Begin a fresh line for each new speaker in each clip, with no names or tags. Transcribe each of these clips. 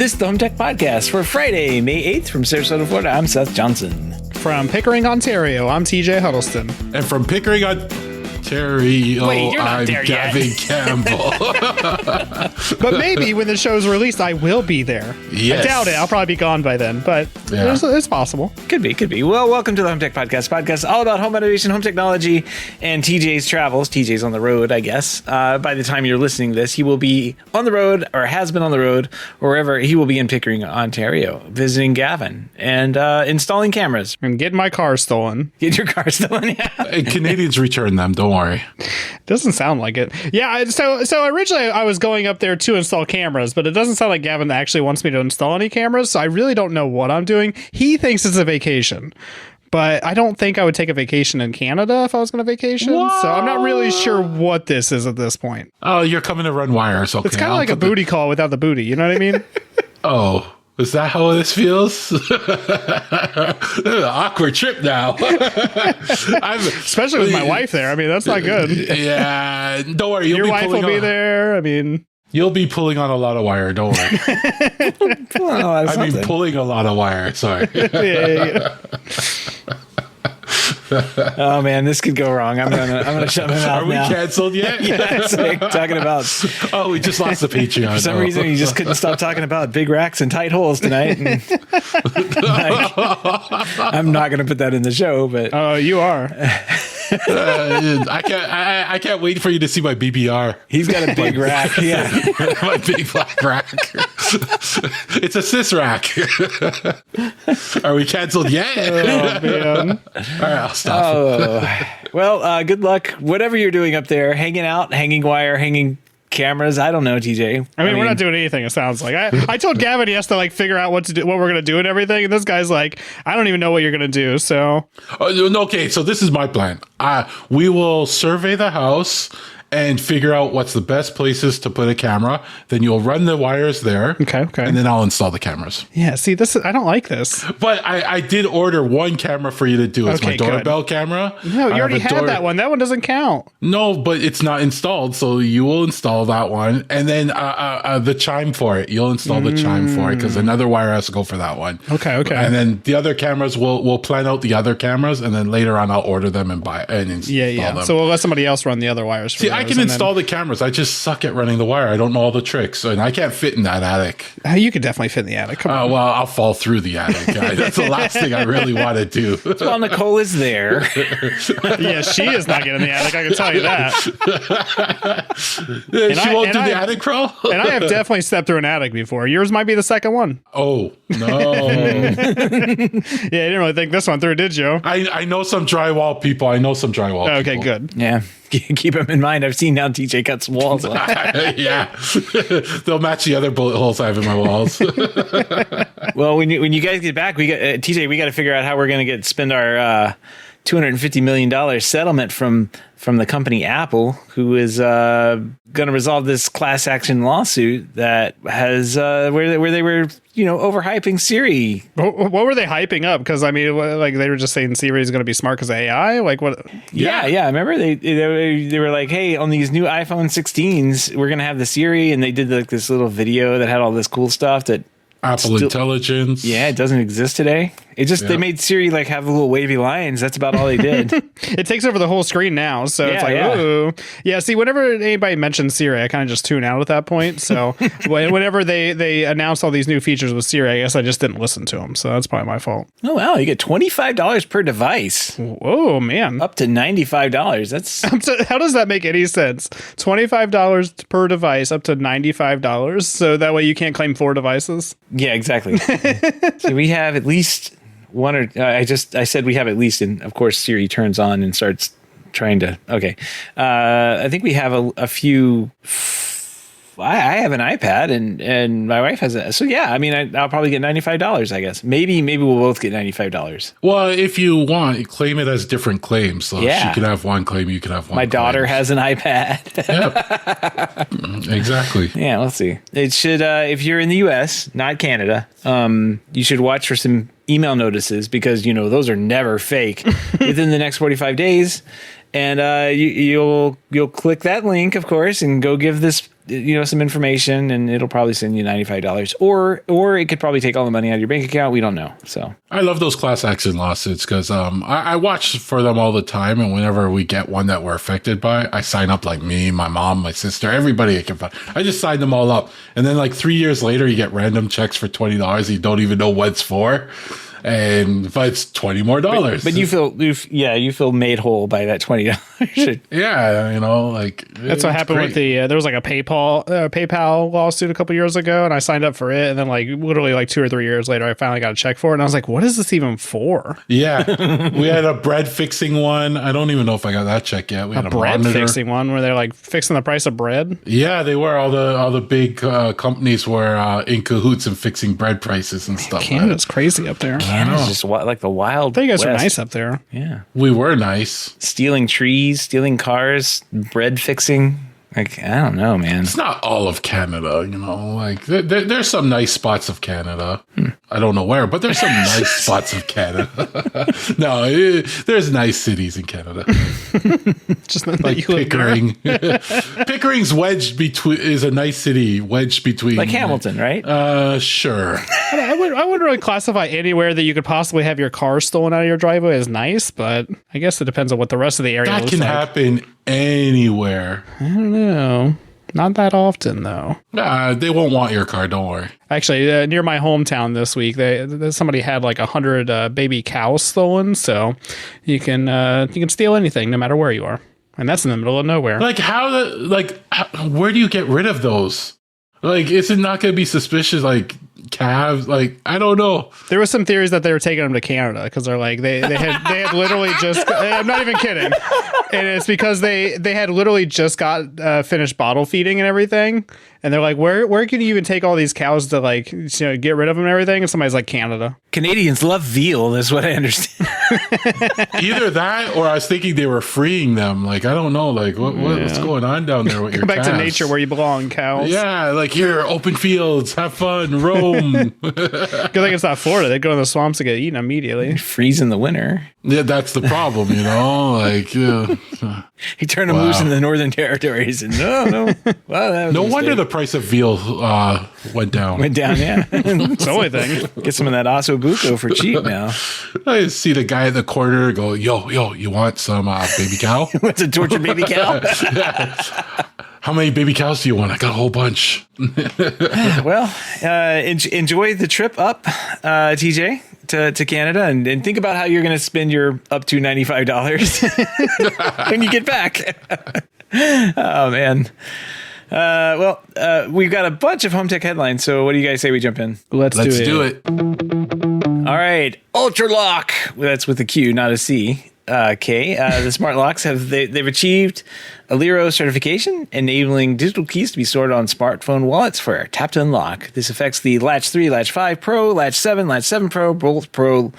This is the HomeTech Podcast for Friday, May 8th from Sarasota, Florida. I'm Seth Johnson.
From Pickering, Ontario, I'm TJ Huddleston.
And from Pickering, Ontario, I'm Gavin Campbell.
But maybe when the show's released, I will be there.
Yes.
I doubt it. I'll probably be gone by then, but it's possible.
Could be. Well, welcome to the HomeTech Podcast all about home automation, home technology, and TJ's travels. TJ's on the road, I guess. By the time you're listening to this, he will be on the road or has been on the road or wherever. He will be in Pickering, Ontario, visiting Gavin and installing cameras.
And getting my car stolen.
Get your car stolen, yeah.
And Canadians return them, don't worry.
Doesn't sound like it. Yeah, so originally I was going up there to install cameras, but it doesn't sound like Gavin actually wants me to install any cameras, so I really don't know what I'm doing. He thinks it's a vacation, but I don't think I would take a vacation in Canada if I was going to vacation. Whoa. So I'm not really sure what this is at this point.
Oh, you're coming to run wires. Okay.
It's kind of like a booty call without the booty. You know what I mean?
Oh, is that how this feels? Awkward trip now.
Especially with my wife there. I mean, that's not good.
Yeah. Don't worry.
Your wife will be there. I mean...
You'll be pulling on a lot of wire, don't worry. Pulling a lot of wire, sorry.
Yeah.
Oh man, this could go wrong. I'm gonna shut my mouth.
Are we
now.
canceled yet?
Yeah, it's like talking about.
Oh, we just lost the Patreon.
For some reason, you just couldn't stop talking about big racks and tight holes tonight. And, I'm not gonna put that in the show, but
you are.
I can't wait for you to see my BBR.
He's got a big rack. Yeah,
my big black rack. It's a cis rack. Are we canceled yet?
Oh man!
All right, I'll stop.
Well, good luck. Whatever you're doing up there, hanging out, hanging wire, hanging cameras. I don't know, TJ.
I mean, we're not doing anything. It sounds like I told Gavin he has to figure out what we're gonna do and everything, and this guy's like, I don't even know what you're gonna do. So
okay, so this is my plan. We will survey the house and figure out what's the best places to put a camera. Then you'll run the wires there.
Okay.
And then I'll install the cameras.
Yeah, see, I don't like this.
But I did order one camera for you to do. It's my doorbell camera.
No, you already had that one. That one doesn't count.
No, but it's not installed, so you will install that one. And then the chime for it. You'll install the chime for it because another wire has to go for that one.
Okay.
And then the other cameras, we'll plan out the other cameras, and then later on I'll order them and buy and install them.
So we'll let somebody else run the other wires for
I can install the cameras. I just suck at running the wire. I don't know all the tricks, and I can't fit in that attic.
You could definitely fit in the attic. Come on.
Well, I'll fall through the attic. That's the last thing I really want to do.
Well, Nicole is there.
Yeah, she is not getting in the attic. I can tell you that.
She won't do the attic crawl.
And I have definitely stepped through an attic before. Yours might be the second one.
Oh no!
Yeah, you didn't really think this one through, did you?
I know some drywall people.
Okay, good.
Yeah. Keep them in mind. I've seen now TJ cut some walls.
Yeah. They'll match the other bullet holes I have in my walls.
Well, when you guys get back, TJ, we got to figure out how we're going to spend our $250 million settlement from the company Apple, who is going to resolve this class action lawsuit that has where they were overhyping Siri.
What were they hyping up? Because I mean, they were just saying Siri is going to be smart because of AI. Like what?
Yeah. I remember they were like, hey, on these new iPhone 16s, we're going to have the Siri, and they did this little video that had all this cool stuff that.
Apple Intelligence.
Yeah, it doesn't exist today. It just they made Siri have little wavy lines. That's about all they did.
It takes over the whole screen now, so it's like, ooh. Yeah, see, whenever anybody mentions Siri, I kind of just tune out at that point. So whenever they announced all these new features with Siri, I guess I just didn't listen to them. So that's probably my fault.
Oh wow, you get $25 per device.
Whoa, man.
Up to $95. That's
how does that make any sense? $25 per device, up to $95. So that way you can't claim 4 devices.
Yeah, exactly. So we have at least one or I said we have at least, and of course Siri turns on and starts trying to. Okay, I think we have a few. I have an iPad and my wife has it. So yeah, I mean, I'll probably get $95, I guess. Maybe we'll both get $95.
Well, if you want, claim it as different claims. So she could have one claim, you could have one.
My daughter has an iPad.
Yep. Exactly.
Yeah, let's see. It should, if you're in the US, not Canada, you should watch for some email notices because, those are never fake within the next 45 days. And you'll click that link, of course, and go give this some information, and it'll probably send you $95, or it could probably take all the money out of your bank account. We don't know. So
I love those class action lawsuits because I watch for them all the time, and whenever we get one that we're affected by, I sign up, like me, my mom, my sister, everybody I can find. I just sign them all up, and then like 3 years later, you get random checks for $20. You don't even know what it's for. But it's $20 more.
But you feel made whole by that $20.
Yeah, like
that's what happened with the there was like a PayPal lawsuit a couple years ago, and I signed up for it, and then like literally like 2 or 3 years later, I finally got a check for it, and I was like, what is this even for?
Yeah, we had a bread fixing one. I don't even know if I got that check yet. We had a
bread
monitor.
Fixing one where they're like fixing the price of bread.
Yeah, they were. All the big companies were in cahoots and fixing bread prices and stuff.
Canada's crazy up there.
Canada's just like the wild.
You guys
West.
are nice up there.
Yeah,
we were nice.
Stealing trees, stealing cars, bread fixing. Like, I don't know, man.
It's not all of Canada, like there's some nice spots of Canada. I don't know where, but there's some nice spots of Canada. No, there's nice cities in Canada.
Just
like Pickering. Pickering's wedged between, is a nice city wedged between.
Like Hamilton, right?
Sure.
I wouldn't really classify anywhere that you could possibly have your car stolen out of your driveway as nice, but I guess it depends on what the rest of the area looks like.
That can happen anywhere.
I don't know. Not that often, though.
They won't want your car. Don't worry.
Actually, near my hometown this week, somebody had like 100 baby cows stolen. So you can steal anything, no matter where you are, and that's in the middle of nowhere.
Like where do you get rid of those? Like, is it not going to be suspicious? Like calves? Like, I don't know.
There was some theories that they were taking them to Canada because they're like they had literally just. I'm not even kidding. And it's because they had literally just got finished bottle feeding and everything, and they're like, where can you even take all these cows to like get rid of them and everything? And somebody's like, Canada.
Canadians love veal. That's what I understand.
Either that, or I was thinking they were freeing them. Like, I don't know. Like, what's going on down there with your
Come back
calves?
to nature where you belong, cows.
Yeah, like here, open fields, have fun, roam.
Good thing it's not Florida. They go in the swamps and get eaten immediately.
Freeze in the winter.
Yeah, that's the problem, Like, yeah.
He turned them loose in the Northern Territories, and no. Well,
no wonder the price of veal went down.
Went down, yeah.
It's the only thing.
Get some of that ossobuco for cheap now.
I see the guy at the corner go, yo, you want some baby cow?
What's a tortured baby cow?
How many baby cows do you want? I got a whole bunch.
Well, enjoy the trip up, TJ, to Canada, and think about how you're going to spend your up to $95 when you get back. Oh, man. We've got a bunch of HomeTech headlines, so what do you guys say we jump in?
Let's do it.
All right. ULTRALOQ. That's with a Q, not a C. The smart locks they've achieved Aliro certification, enabling digital keys to be stored on smartphone wallets for tap to unlock. This affects the Latch 3, Latch 5 Pro, Latch 7 Pro, both Pro,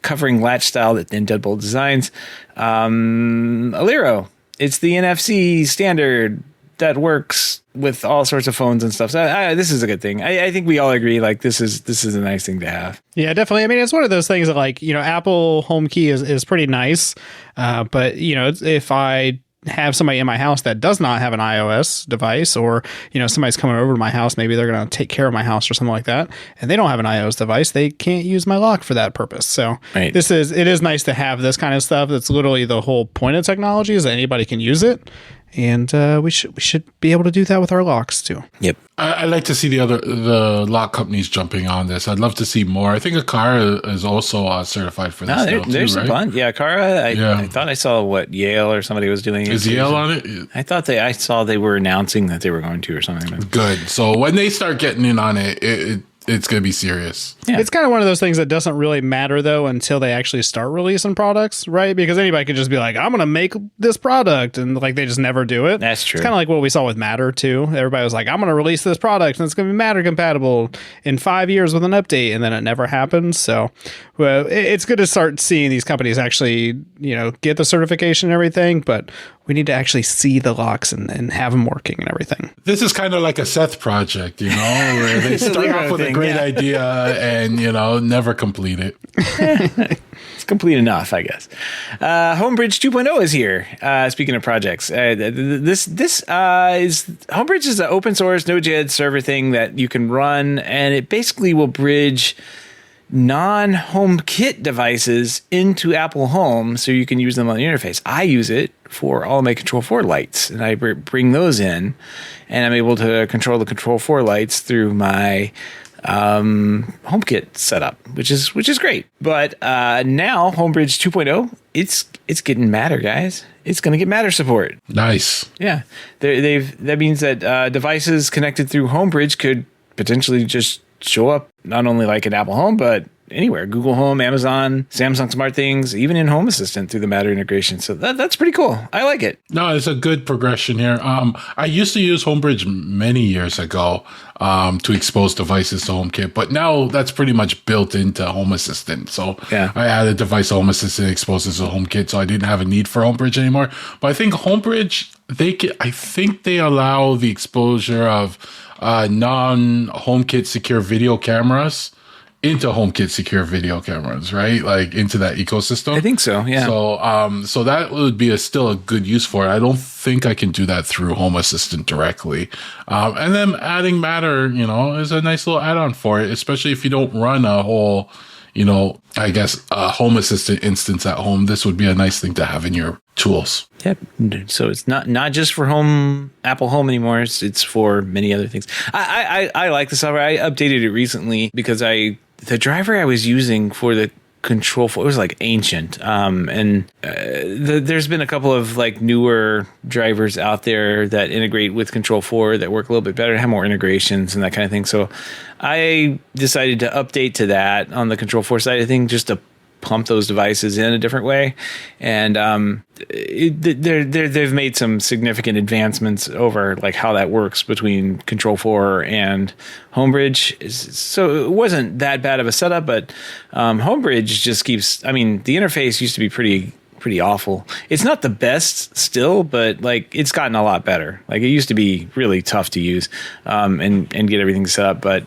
covering latch style and deadbolt designs. Aliro, it's the NFC standard that works with all sorts of phones and stuff. So this is a good thing. I think we all agree, like, this is a nice thing to have.
Yeah, definitely. I mean, it's one of those things that, like, Apple HomeKey is pretty nice. But, if I have somebody in my house that does not have an iOS device, or, somebody's coming over to my house, maybe they're going to take care of my house or something like that, and they don't have an iOS device, they can't use my lock for that purpose. So
right.
It is nice to have this kind of stuff. That's literally the whole point of technology, is that anybody can use it. And we should be able to do that with our locks too.
Yep.
I like to see the lock companies jumping on this. I'd love to see more. I think Akara is also certified for this.
There's
right?
a bunch. Yeah, Akara. I thought I saw Yale or somebody was doing it.
Is Yale on it?
I thought I saw they were announcing that they were going to or something.
Good. So when they start getting in on it, it's going to be serious.
Yeah. It's kind of one of those things that doesn't really matter, though, until they actually start releasing products, right? Because anybody could just be like, I'm going to make this product, and like they just never do it.
That's true.
It's kind of like what we saw with Matter, too. Everybody was like, I'm going to release this product, and it's going to be Matter compatible in 5 years with an update, and then it never happens. So it's good to start seeing these companies actually, get the certification and everything, but We need to actually see the locks and have them working and everything.
This is kind of like a Seth project, where they start off with a great idea and, never complete it.
It's complete enough, I guess. Homebridge 2.0 is here. Speaking of projects, this is Homebridge is an open source Node.js server thing that you can run, and it basically will bridge non-HomeKit devices into Apple Home so you can use them on the interface. I use it for all of my Control 4 lights, and I bring those in, and I'm able to control the Control 4 lights through my HomeKit setup, which is great. But now Homebridge 2.0, it's getting Matter, guys. It's going to get Matter support.
Nice.
Yeah, that means that devices connected through Homebridge could potentially just show up not only like at Apple Home, but anywhere. Google Home, Amazon, Samsung Smart Things, even in Home Assistant through the Matter integration. So that's pretty cool. I like it.
No, it's a good progression here. I used to use Homebridge many years ago to expose devices to HomeKit, but now that's pretty much built into Home Assistant. So
yeah.
I added device Home Assistant exposes to HomeKit, so I didn't have a need for Homebridge anymore. But I think Homebridge, they allow the exposure of non-HomeKit secure video cameras into HomeKit secure video cameras, right? Like into that ecosystem.
I think so, yeah.
So that would be still a good use for it. I don't think I can do that through Home Assistant directly. And then adding Matter, is a nice little add-on for it, especially if you don't run a whole, I guess a Home Assistant instance at home. This would be a nice thing to have in your tools.
Yep. So it's not just for Apple Home anymore. It's for many other things. I like the software. I updated it recently because the driver I was using for the Control 4, it was like ancient. There's been a couple of like newer drivers out there that integrate with Control 4 that work a little bit better, have more integrations and that kind of thing. So I decided to update to that on the Control 4 side of things, just to pump those devices in a different way. And they've made some significant advancements over like how that works between Control 4 and Homebridge. So it wasn't that bad of a setup, but Homebridge just keeps, the interface used to be pretty awful. It's not the best still, but like it's gotten a lot better. Like it used to be really tough to use and get everything set up, but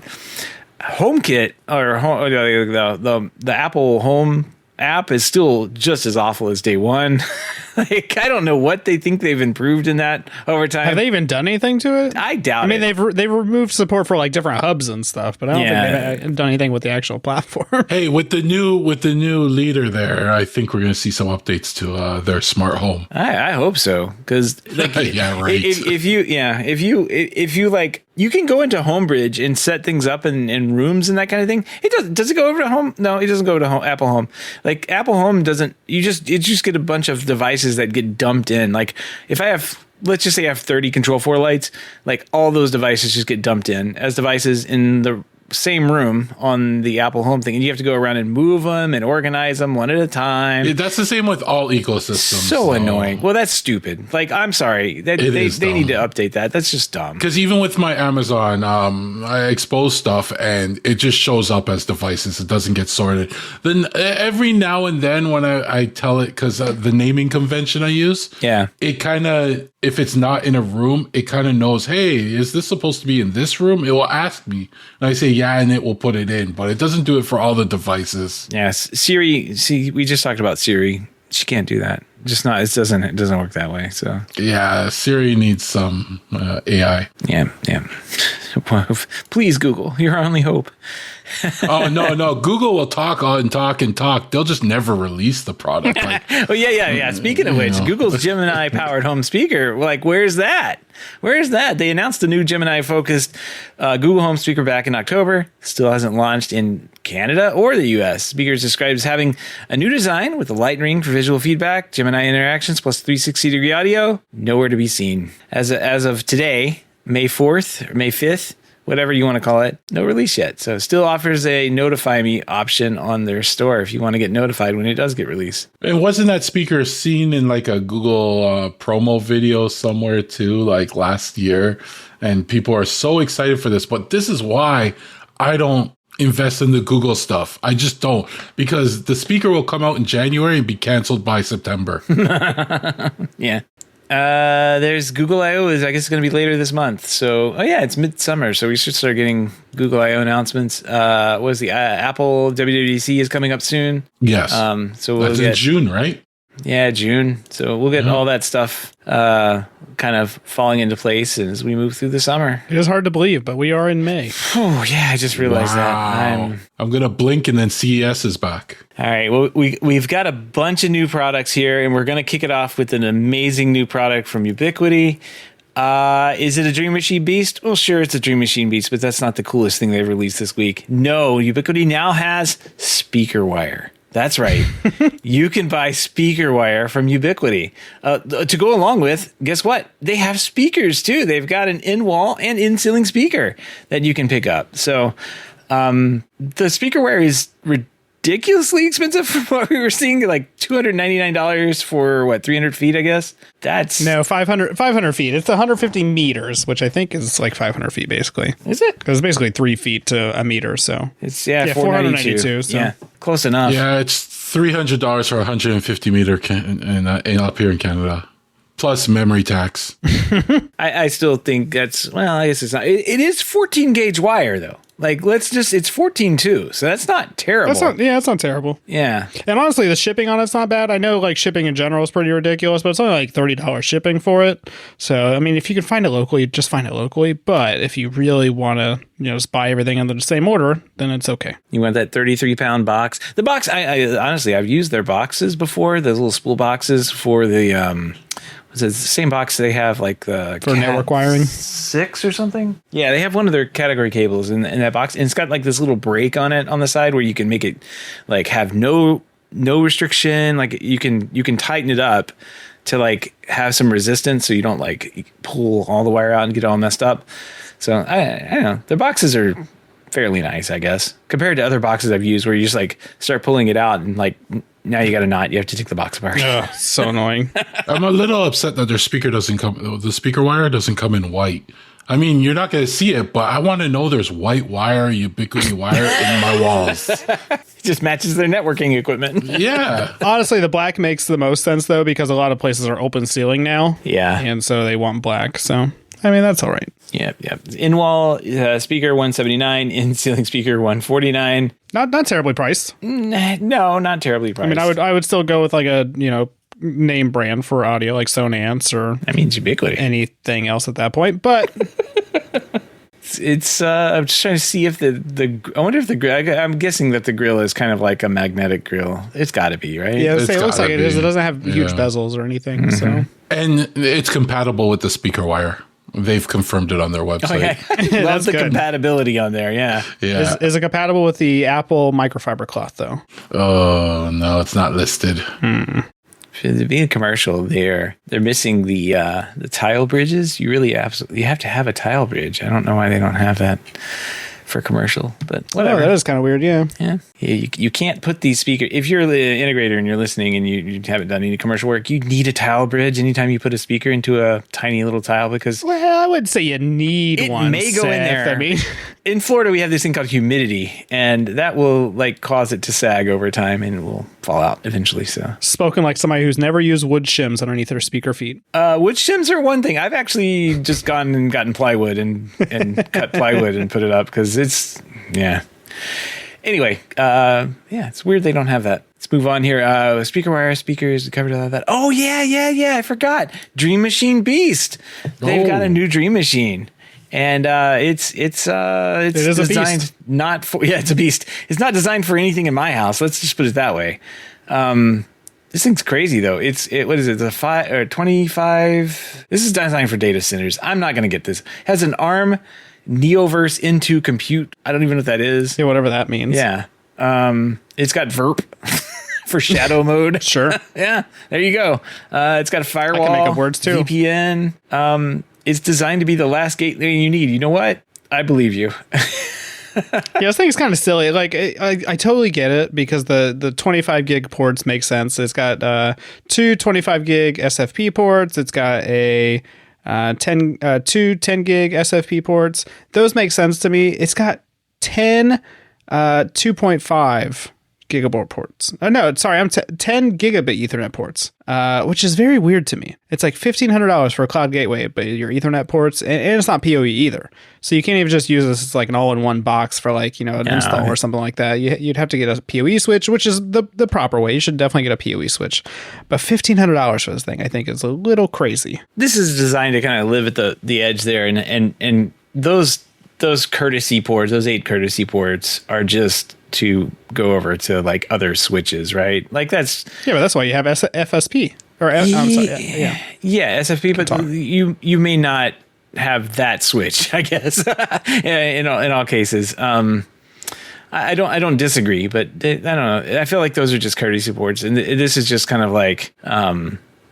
HomeKit or the Apple Home app is still just as awful as day one. Like I don't know what they think they've improved in that over time.
Have they even done anything to it?
I doubt it.
They've removed support for like different hubs and stuff, but I don't think they've done anything with the actual platform.
Hey, with the new leader there, I think we're going to see some updates to their smart home.
I hope so, because like
yeah, right.
If you like, you can go into Homebridge and set things up in rooms and that kind of thing. Does it go over to Home? No, it doesn't go to Apple Home. Like Apple Home doesn't. You just get a bunch of devices that get dumped in. Like if I have, let's just say I have 30 Control 4 lights, like all those devices just get dumped in as devices in the same room on the Apple Home thing, and you have to go around and move them and organize them one at a time.
That's the same with all ecosystems.
So annoying. Well, that's stupid. Like, I'm sorry. They need to update that. That's just dumb.
Because even with my Amazon, I expose stuff and it just shows up as devices. It doesn't get sorted. Then every now and then when I tell it, because the naming convention I use, it kind of, if it's not in a room, it kind of knows, hey, is this supposed to be in this room? It will ask me. And I say, yeah, and it will put it in. But it doesn't do it for all the devices.
Yes. Siri, see, we just talked about Siri. She can't do that. Just not, it doesn't work that way. So
yeah, Siri needs some AI.
Yeah. Please, Google, you're our only hope.
Oh no! Google will talk and talk and talk. They'll just never release the product. Like,
oh yeah. Speaking of which, Google's Gemini powered home speaker. Like, where's that? They announced a new Gemini focused Google Home speaker back in October. Still hasn't launched in Canada or the US. Speakers described as having a new design with a light ring for visual feedback, Gemini interactions plus 360-degree audio. Nowhere to be seen. As of today, May 4th or May 5th, whatever you want to call it, no release yet. So still offers a notify me option on their store if you want to get notified when it does get released.
And wasn't that speaker seen in like a Google promo video somewhere too, like last year? And people are so excited for this. But this is why I don't invest in the Google stuff. I just don't, because the speaker will come out in January and be canceled by September.
Yeah. There's Google I/O is, I guess, going to be later this month. So, it's midsummer, so we should start getting Google I/O announcements. What was the Apple WWDC is coming up soon?
Yes.
So we'll
That's
get
in June, right?
Yeah, June. So we'll get all that stuff kind of falling into place as we move through the summer.
It is hard to believe, but we are in May.
Oh, yeah, I just realized that.
I'm going to blink and then CES is back.
All right, well, we've got a bunch of new products here, and we're going to kick it off with an amazing new product from Ubiquiti. Is it a Dream Machine Beast? Well, sure, it's a Dream Machine Beast, but that's not the coolest thing they've released this week. No, Ubiquiti now has speaker wire. That's right. You can buy speaker wire from Ubiquiti. To go along with, guess what? They have speakers too. They've got an in-wall and in-ceiling speaker that you can pick up. So the speaker wire is ridiculously expensive from what we were seeing, like $299 for 300 feet, I guess. That's
no 500 feet. It's 150 meters, which I think is like 500 feet basically.
Is it?
Because it's basically 3 feet to a meter. So
it's 492. So. Yeah, close enough.
Yeah, it's $300 for 150 meter up here in Canada. Plus memory tax.
I still think that's, well, I guess it's not. It is 14 gauge wire though. Like, it's 14 too. So that's not terrible.
That's not terrible.
Yeah.
And honestly, the shipping on it's not bad. I know like shipping in general is pretty ridiculous, but it's only like $30 shipping for it. So, I mean, if you can find it locally, just find it locally. But if you really want to, just buy everything under the same order, then it's okay.
You want that 33-pound box? The box, I honestly, I've used their boxes before, those little spool boxes for the, it's the same box they have like the
for network wiring
6 or something. Yeah, they have one of their category cables in that box, and it's got like this little break on it on the side where you can make it like have no restriction. Like you can tighten it up to like have some resistance, so you don't like pull all the wire out and get all messed up. So I don't know. Their boxes are fairly nice, I guess, compared to other boxes I've used where you just like start pulling it out and like. Now you got a knot. You have to take the box apart.
Oh, so annoying.
I'm a little upset that the speaker wire doesn't come in white. I mean, you're not going to see it, but I want to know there's white wire, Ubiquiti wire in my walls.
It just matches their networking equipment.
Yeah.
Honestly, the black makes the most sense, though, because a lot of places are open ceiling now.
Yeah.
And so they want black. So, I mean, that's all right.
Yeah. In-wall speaker, $179. In-ceiling speaker, $149.
Not terribly priced.
No, not terribly priced.
I mean, I would still go with like a, name brand for audio like Sonance or
Ubiquiti.
Anything else at that point, but
it's I'm just trying to see if I wonder if the grill, I'm guessing that the grill is kind of like a magnetic grill. It's got to be, right?
Yeah, it looks like it is. It doesn't have huge bezels or anything. Mm-hmm. So,
and it's compatible with the speaker wire. They've confirmed it on their website.
Okay. Love the compatibility on there. Yeah.
Is it compatible with the Apple microfiber cloth though?
Oh no, it's not listed.
To be a commercial, they're missing the tile bridges. You really you have to have a tile bridge. I don't know why they don't have that for commercial, but whatever.
Oh, that is kind of weird. Yeah.
You can't put these speakers. If you're the integrator and you're listening and you haven't done any commercial work, you need a tile bridge anytime you put a speaker into a tiny little tile because.
Well, I would say you need one.
It may go in there. In Florida, we have this thing called humidity, and that will like cause it to sag over time, and it will fall out eventually. So,
spoken like somebody who's never used wood shims underneath their speaker feet.
Wood shims are one thing. I've actually just gone and gotten plywood and cut plywood and put it up because it's Anyway, it's weird they don't have that. Let's move on here. Speaker wire, speakers, covered all that. Oh yeah. I forgot. Dream Machine Beast. They've got a new Dream Machine. And it's designed not for it's a beast. It's not designed for anything in my house. Let's just put it that way. This thing's crazy though. What is it? The 5 or 25. This is designed for data centers. I'm not going to get this. It has an ARM Neoverse into compute. I don't even know what that is.
Yeah, whatever that means.
Yeah. It's got VERP for shadow mode.
Sure.
Yeah. There you go. It's got a firewall.
I can make up words too.
VPN. It's designed to be the last gateway you need. You know what? I believe you.
This thing's kind of silly. Like I totally get it because the 25 gig ports make sense. It's got 2 25 gig SFP ports. It's got two 10 gig SFP ports. Those make sense to me. It's got 10 2.5 gigabit ports. Oh, no, sorry, 10 gigabit Ethernet ports, which is very weird to me. It's like $1,500 for a cloud gateway, but your Ethernet ports, and it's not PoE either. So you can't even just use this as like an all-in-one box for like, an install or something like that. You'd have to get a PoE switch, which is the proper way. You should definitely get a PoE switch. But $1,500 for this thing, I think, is a little crazy.
This is designed to kind of live at the edge there, and those courtesy ports, those 8 courtesy ports, are just to go over to like other switches, right? Like that's
but that's why you have FSP or
SFP. But you may not have that switch, I guess. in all cases, I don't disagree, but I don't know. I feel like those are just courtesy ports, and this is just kind of like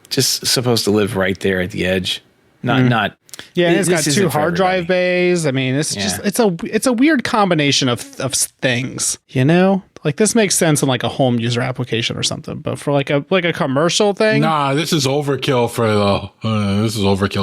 just supposed to live right there at the edge, not.
Yeah, and it's got 2 hard drive bays. I mean, it's just it's a weird combination of things, Like this makes sense in like a home user application or something, but for like a commercial thing,
this is overkill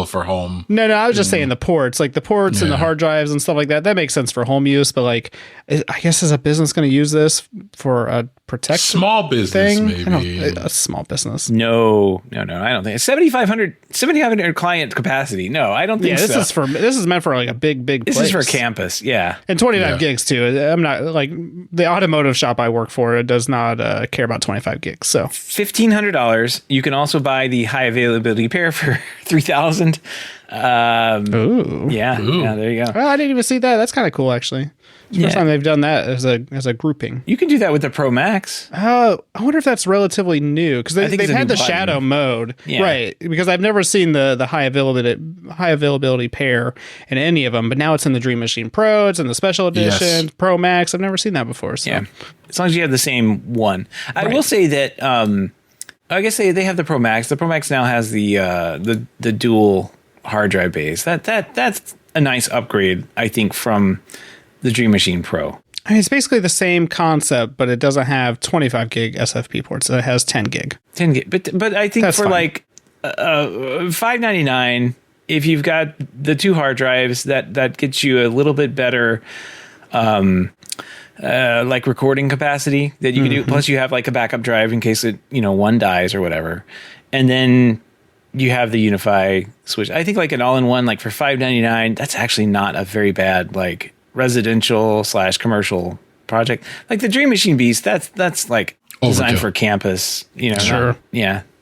for home.
No, I was just saying the ports, like the ports and the hard drives and stuff like that. That makes sense for home use, but like, I guess is a business going to use this for a protect
small business thing? Maybe
a small business.
No, I don't think 7,500 client capacity. No, I don't think.
Yeah, this is meant for like a big place.
This is for campus. Yeah,
and 25 gigs too. I'm not like the automotive shop I work for. It does not care about 25 gigs. So
$1,500. You can also buy the high availability pair for $3,000.
Ooh.
Yeah, there you go.
Well, I didn't even see that. That's kind of cool, actually. It's the first time they've done that as a grouping.
You can do that with the Pro Max.
I wonder if that's relatively new because they've had the shadow mode, right? Because I've never seen the high availability pair in any of them, but now it's in the Dream Machine Pro. It's in the Special Edition Pro Max. I've never seen that before. So. Yeah,
as long as you have the same one. I will say that I guess they have the Pro Max. The Pro Max now has the dual hard drive bays. That's a nice upgrade, I think, from the Dream Machine Pro.
I mean, it's basically the same concept, but it doesn't have 25 gig SFP ports. It has 10 gig.
10 gig. But I think that's for fine. Like $599, if you've got the 2 hard drives, that gets you a little bit better like recording capacity that you can do. Plus you have like a backup drive in case one dies or whatever. And then you have the Unify switch. I think like an all-in-one, like for $599, that's actually not a very bad like residential / commercial project. Like the Dream Machine Beast, that's like designed for campus.
Sure.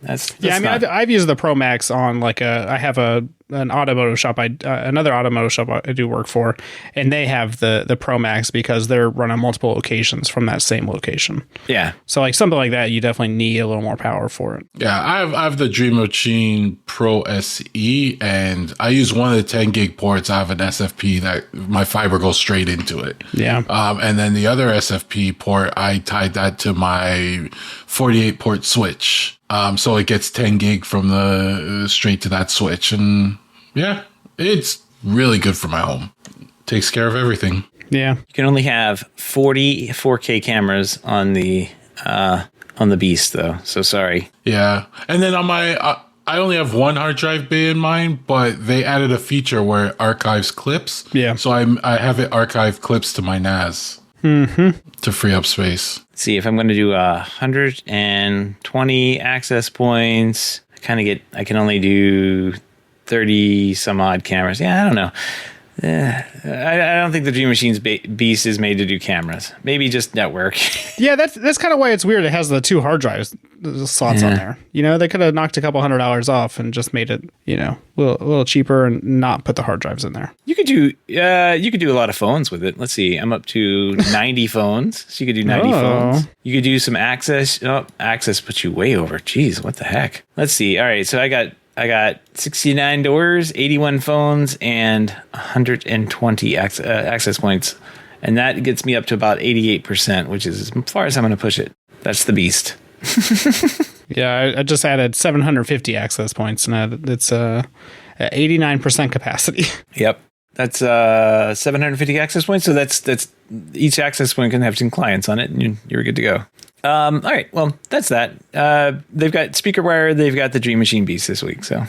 That's
I mean, I've used the Pro Max on like I have an automotive shop. Another automotive shop I do work for, and they have the Pro Max because they're running multiple locations from that same location. Yeah. So like something like that, you definitely need a little more power for it.
Yeah, I have the Dream Machine Pro SE, and I use one of the 10 gig ports. I have an SFP that my fiber goes straight into it.
Yeah.
And then the other SFP port, I tied that to my 48 port switch. So it gets 10 gig from the straight to that switch. And yeah, it's really good for my home. Takes care of everything.
Yeah.
You can only have 40 4K cameras on the Beast though. So sorry.
Yeah. And then on my, I only have 1 hard drive bay in mine, but they added a feature where it archives clips.
Yeah.
So I have it archive clips to my NAS. To free up space.
Let's see, if I'm going to do 120 access points, I can only do 30 some odd cameras. Yeah, I don't know. I don't think the Dream Machine's Beast is made to do cameras. Maybe just network.
Yeah, that's kind of why it's weird. It has the 2 hard drives slots on there. They could have knocked a couple $100 off and just made it, a little cheaper and not put the hard drives in there.
You could do a lot of phones with it. Let's see, I'm up to 90 phones. So you could do 90 phones. You could do some access. Oh, access puts you way over. Jeez, what the heck? Let's see. All right, so I got 69 doors, 81 phones, and 120 access points. And that gets me up to about 88%, which is as far as I'm going to push it. That's the Beast.
Yeah, I just added 750 access points, and it's at 89% capacity.
Yep. That's 750 access points. So that's each access point can have 10 clients on it, and you're good to go. All right. Well, that's that. They've got SpeakerWire. They've got the Dream Machine Beast this week. So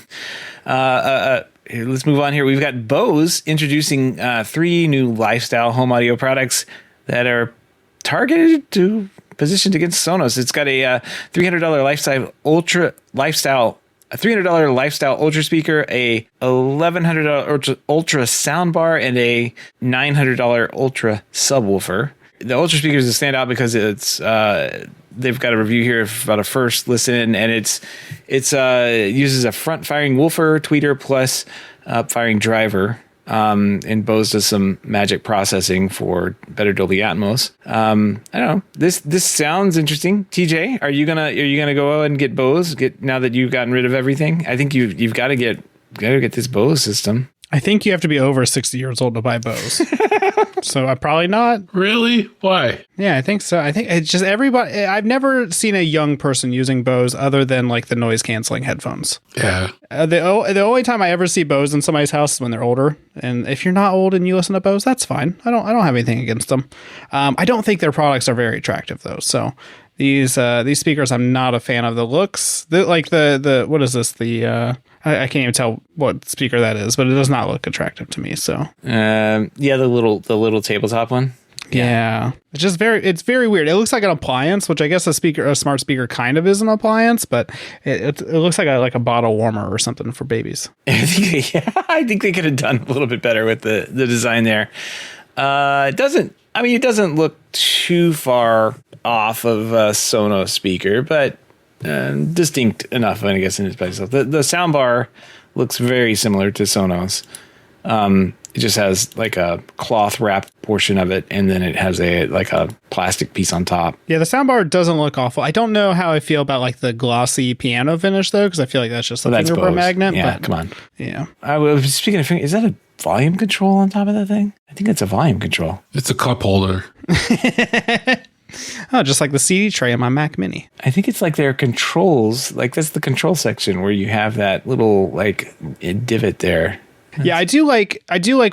let's move on here. We've got Bose introducing 3 new lifestyle home audio products that are targeted to positioned against Sonos. It's got a $300 lifestyle ultra speaker, a $1,100 ultra soundbar, and a $900 ultra subwoofer. The ultra speakers stand out because it's they've got a review here about a first listen, and it uses a front firing woofer, tweeter plus firing driver. And Bose does some magic processing for better Dolby Atmos. I don't know. This sounds interesting. TJ, are you gonna go and get Bose? Now that you've gotten rid of everything, I think you've got to get this Bose system.
I think you have to be over 60 years old to buy Bose. So I'm probably not.
Really? Why?
Yeah, I think so. I think it's just everybody. I've never seen a young person using Bose other than like the noise canceling headphones.
Yeah.
The only time I ever see Bose in somebody's house is when they're older. And if you're not old and you listen to Bose, that's fine. I don't have anything against them. I don't think their products are very attractive though. So these speakers, I'm not a fan of the looks. The what is this? I can't even tell what speaker that is, but it does not look attractive to me. So
the little tabletop one.
Yeah. It's very weird. It looks like an appliance, which I guess a smart speaker kind of is an appliance, but it looks like a bottle warmer or something for babies.
I think they could have done a little bit better with the design there. It doesn't look too far off of a Sonos speaker, but distinct enough, I guess, in its place. The soundbar looks very similar to Sonos. It just has like a cloth wrapped portion of it, and then it has a plastic piece on top. Yeah,
the soundbar doesn't look awful. I don't know how I feel about like the glossy piano finish though, because I feel like that's just a fingerprint magnet.
Yeah, come on.
Yeah.
Speaking of, is that a volume control on top of that thing? I think it's a volume control.
It's a cup holder.
Oh, just like the CD tray on my Mac Mini.
I think it's like their controls. Like that's the control section where you have that little like divot there.
Yeah, I do like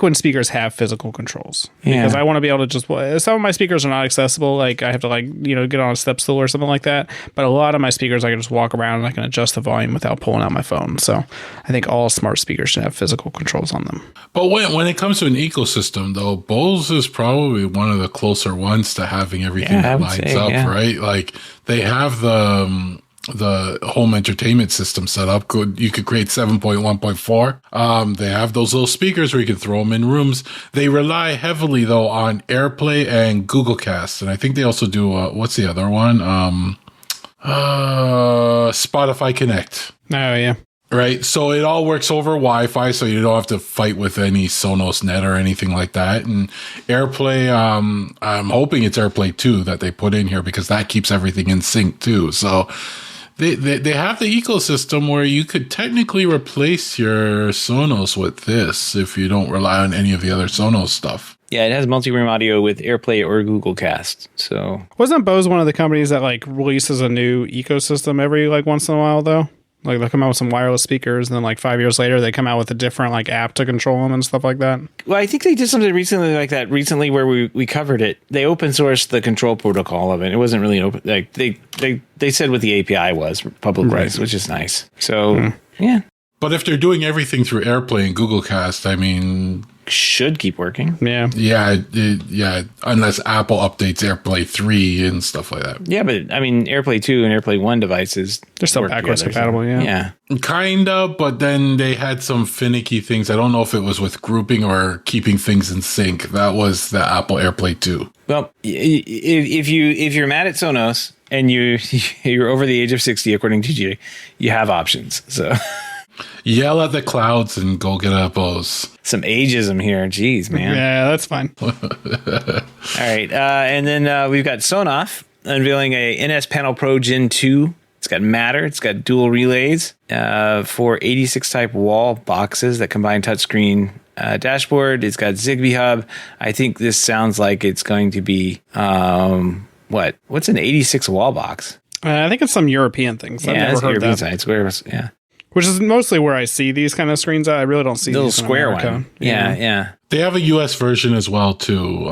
when speakers have physical controls because I want to be able to just. Some of my speakers are not accessible. Like I have to get on a step stool or something like that. But a lot of my speakers I can just walk around and I can adjust the volume without pulling out my phone. So I think all smart speakers should have physical controls on them.
But when it comes to an ecosystem, though, Bose is probably one of the closer ones to having everything that lines up, right? Like they have the home entertainment system set up. You could create 7.1.4. They have those little speakers where you can throw them in rooms. They rely heavily though on AirPlay and Google Cast, and I think they also do what's the other one? Spotify Connect.
Oh yeah.
Right, so it all works over Wi-Fi, so you don't have to fight with any Sonos Net or anything like that. And AirPlay, I'm hoping it's AirPlay 2 that they put in here because that keeps everything in sync too. So they have the ecosystem where you could technically replace your Sonos with this if you don't rely on any of the other Sonos stuff.
Yeah, it has multi-room audio with AirPlay or Google Cast. So
wasn't Bose one of the companies that like releases a new ecosystem every like once in a while though? Like they'll come out with some wireless speakers, and then like 5 years later, they come out with a different like app to control them and stuff like that.
Well, I think they did something recently like that. Recently, where we covered it, they open sourced the control protocol of it. It wasn't really open. Like they said what the API was, public rights, which is nice. So yeah.
But if they're doing everything through AirPlay and Google Cast, I mean,
should keep working.
Yeah.
Yeah. Unless Apple updates AirPlay 3 and stuff like that.
Yeah, but I mean, AirPlay 2 and AirPlay 1 devices,
they're still backwards compatible. So,
yeah.
Kinda, but then they had some finicky things. I don't know if it was with grouping or keeping things in sync. That was the Apple AirPlay 2.
Well, if you're mad at Sonos and you're over the age of 60, according to GA, you have options. So.
Yell at the clouds and go get a Bose.
Some ageism here. Jeez, man.
Yeah, that's fine.
All right. And then we've got Sonoff unveiling a NS Panel Pro Gen 2. It's got Matter. It's got dual relays for 86 type wall boxes that combine touchscreen dashboard. It's got Zigbee hub. I think this sounds like it's going to be, what's an 86 wall box?
I think it's some European things. I've never heard that.
Sites, yeah.
Which is mostly where I see these kind of screens at. I really don't see
little
these
square one. Yeah.
They have a US version as well too,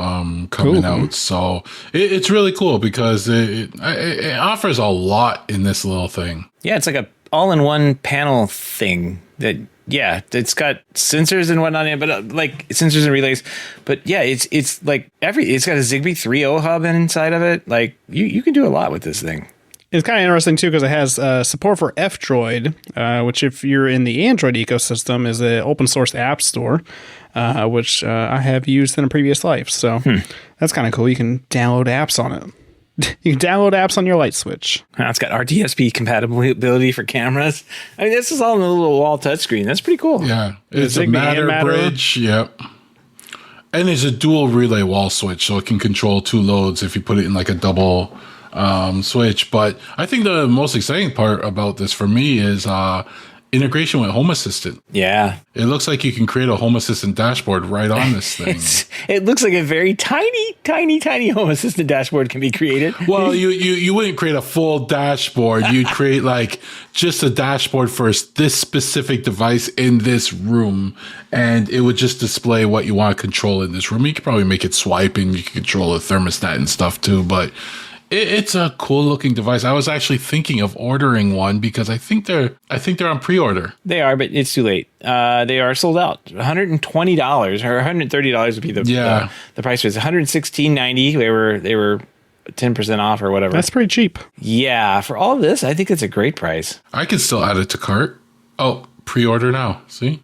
coming out. So it's really cool because it offers a lot in this little thing.
Yeah, it's like a all-in-one panel thing that yeah, it's got sensors and whatnot in it, but like sensors and relays. But yeah, it's like it's got a Zigbee 3.0 hub inside of it. Like you can do a lot with this thing.
It's kind of interesting, too, because it has support for F-Droid, which if you're in the Android ecosystem is an open-source app store, which I have used in a previous life. So that's kind of cool. You can download apps on it. You can download apps on your light switch.
It's got RTSP compatibility for cameras. I mean, this is all in a little wall touchscreen. That's pretty cool.
Yeah. It's a Matter bridge. Yep. And it's a dual relay wall switch, so it can control 2 loads if you put it in like a double switch. But I think the most exciting part about this for me is integration with Home Assistant.
Yeah.
It looks like you can create a Home Assistant dashboard right on this thing.
It looks like a very tiny Home Assistant dashboard can be created.
Well, you wouldn't create a full dashboard. You'd create like just a dashboard for this specific device in this room, and it would just display what you want to control in this room. You could probably make it swipe, and you could control the thermostat and stuff too, but it's a cool looking device. I was actually thinking of ordering one because I think they're on pre-order.
They are, but it's too late. They are sold out. $120 or $130 would be the price was $116.90. They were 10% off or whatever.
That's pretty cheap.
Yeah, for all of this, I think it's a great price.
I can still add it to cart. Oh, pre-order now. See?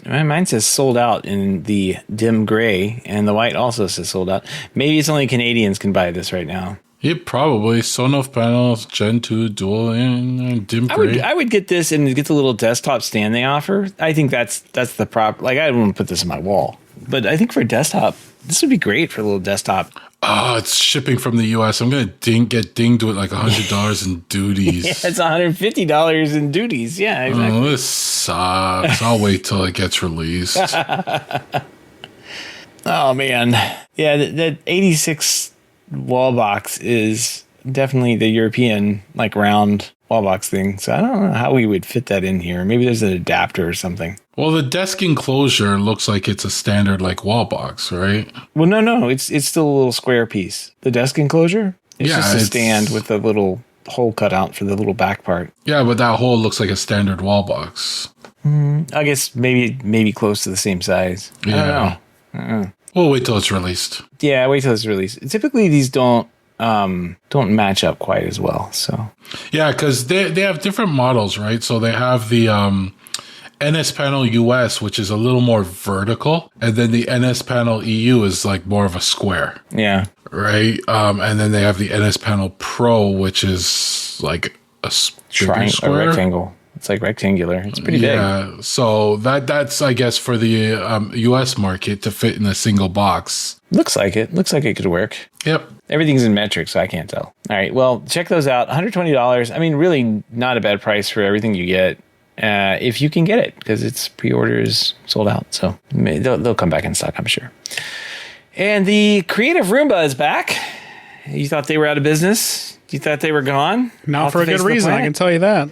Mine says sold out in the dim gray, and the white also says sold out. Maybe it's only Canadians can buy this right now.
Yeah, probably. Sonoff panels, Gen 2, dual, and dim gray.
I would get this and get the little desktop stand they offer. I think that's the prop. Like, I wouldn't put this on my wall. But I think for a desktop, this would be great for a little desktop.
Oh, it's shipping from the U.S. I'm going to get dinged with like $100 in duties.
Yeah, it's $150 in duties. Yeah, exactly.
Oh, this sucks. I'll wait till it gets released.
Oh, man. Yeah, that 86 wall box is definitely the European, like, round wall box thing. So I don't know how we would fit that in here. Maybe there's an adapter or something.
Well, the desk enclosure looks like it's a standard, like, wall box, right?
Well, no. It's still a little square piece. The desk enclosure? It's just a stand with a little hole cut out for the little back part.
Yeah, but that hole looks like a standard wall box.
I guess maybe close to the same size.
Yeah.
I don't know.
We'll wait till it's released.
Yeah, wait till it's released. Typically, these don't match up quite as well. So
yeah, because they have different models, right? So they have the NS Panel US, which is a little more vertical, and then the NS Panel EU is like more of a square.
Yeah.
Right. And then they have the NS Panel Pro, which is like a
triangle, a rectangle. It's like rectangular. It's pretty big.
Yeah. So that's I guess for the US market to fit in a single box.
Looks like it. Looks like it could work.
Yep.
Everything's in metric, so I can't tell. All right. Well, check those out. $120. I mean, really not a bad price for everything you get. If you can get it, because its pre-orders sold out. So they'll come back in stock, I'm sure. And the creative Roomba is back. You thought they were out of business? You thought they were gone?
Not for a good reason, I can tell you that.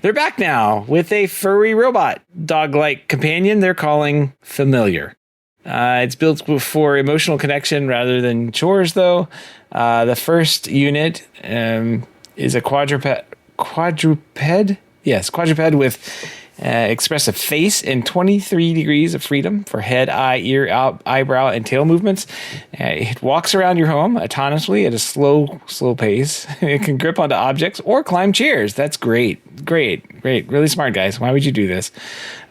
They're back now with a furry robot dog-like companion they're calling Familiar. It's built for emotional connection rather than chores, though. The first unit is a quadruped. Yes, quadruped with expressive face and 23 degrees of freedom for head, eye, ear, eyebrow, and tail movements. It walks around your home autonomously at a slow pace. It can grip onto objects or climb chairs. That's great. Really smart, guys. Why would you do this?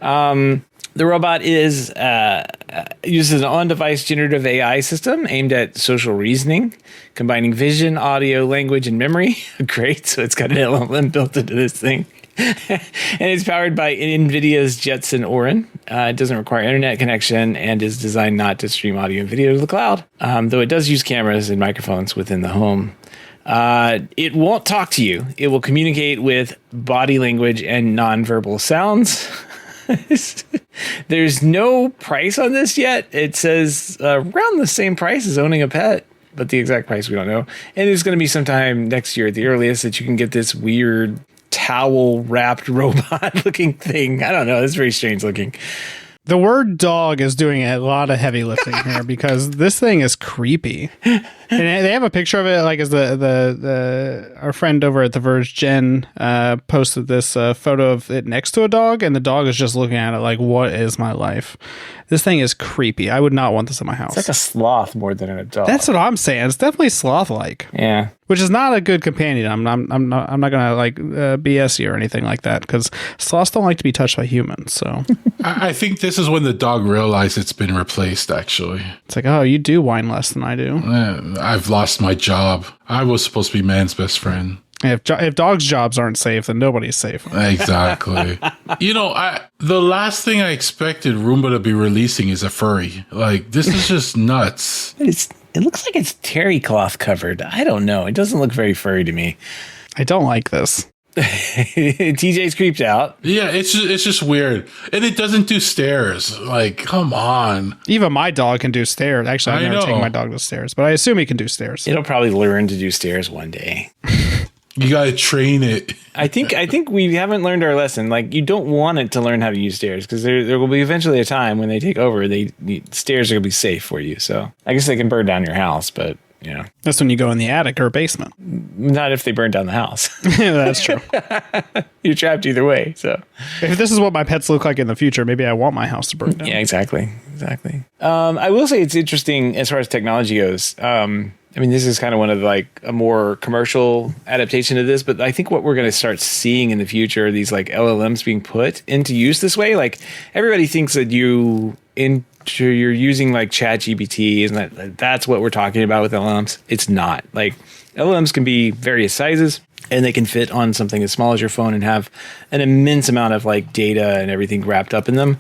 The robot uses an on-device generative AI system aimed at social reasoning, combining vision, audio, language, and memory. Great. So it's got an LLM built into this thing. And it's powered by NVIDIA's Jetson Orin. It doesn't require internet connection and is designed not to stream audio and video to the cloud, though it does use cameras and microphones within the home. It won't talk to you. It will communicate with body language and nonverbal sounds. There's no price on this yet. It says around the same price as owning a pet, but the exact price we don't know. And it's going to be sometime next year at the earliest that you can get this weird towel wrapped robot looking thing. I don't know. It's very strange looking.
The word dog is doing a lot of heavy lifting here because this thing is creepy. And they have a picture of it, like as our friend over at The Verge, Jen, posted this photo of it next to a dog, and the dog is just looking at it like, what is my life? This thing is creepy. I would not want this in my house.
It's like a sloth more than a dog.
That's what I'm saying. It's definitely sloth-like.
Yeah.
Which is not a good companion. I'm not gonna like BS you or anything like that because sloths don't like to be touched by humans. So
I think this is when the dog realized it's been replaced. Actually,
it's like, oh, you do whine less than I do.
I've lost my job. I was supposed to be man's best friend.
If dogs' jobs aren't safe, then nobody's safe.
Exactly. The last thing I expected Roomba to be releasing is a furry. Like, this is just nuts.
It looks like it's terry cloth covered. I don't know. It doesn't look very furry to me.
I don't like this.
TJ's creeped out.
Yeah, it's just weird. And it doesn't do stairs. Like, come on.
Even my dog can do stairs. Actually, I've never taken my dog to stairs, but I assume he can do stairs.
It'll probably learn to do stairs one day.
You gotta train it.
I think we haven't learned our lesson. Like, you don't want it to learn how to use stairs because there will be eventually a time when they take over. Stairs are gonna be safe for you. So I guess they can burn down your house, but you know,
that's when you go in the attic or basement.
Not if they burn down the house.
Yeah, that's true.
You're trapped either way. So
if this is what my pets look like in the future, maybe I want my house to burn down.
Yeah, exactly. I will say it's interesting as far as technology goes. I mean, this is kind of one of like a more commercial adaptation of this, but I think what we're going to start seeing in the future are these like LLMs being put into use this way. Like everybody thinks that you're using like ChatGPT and that's what we're talking about with LLMs. It's not. Like LLMs can be various sizes and they can fit on something as small as your phone and have an immense amount of like data and everything wrapped up in them.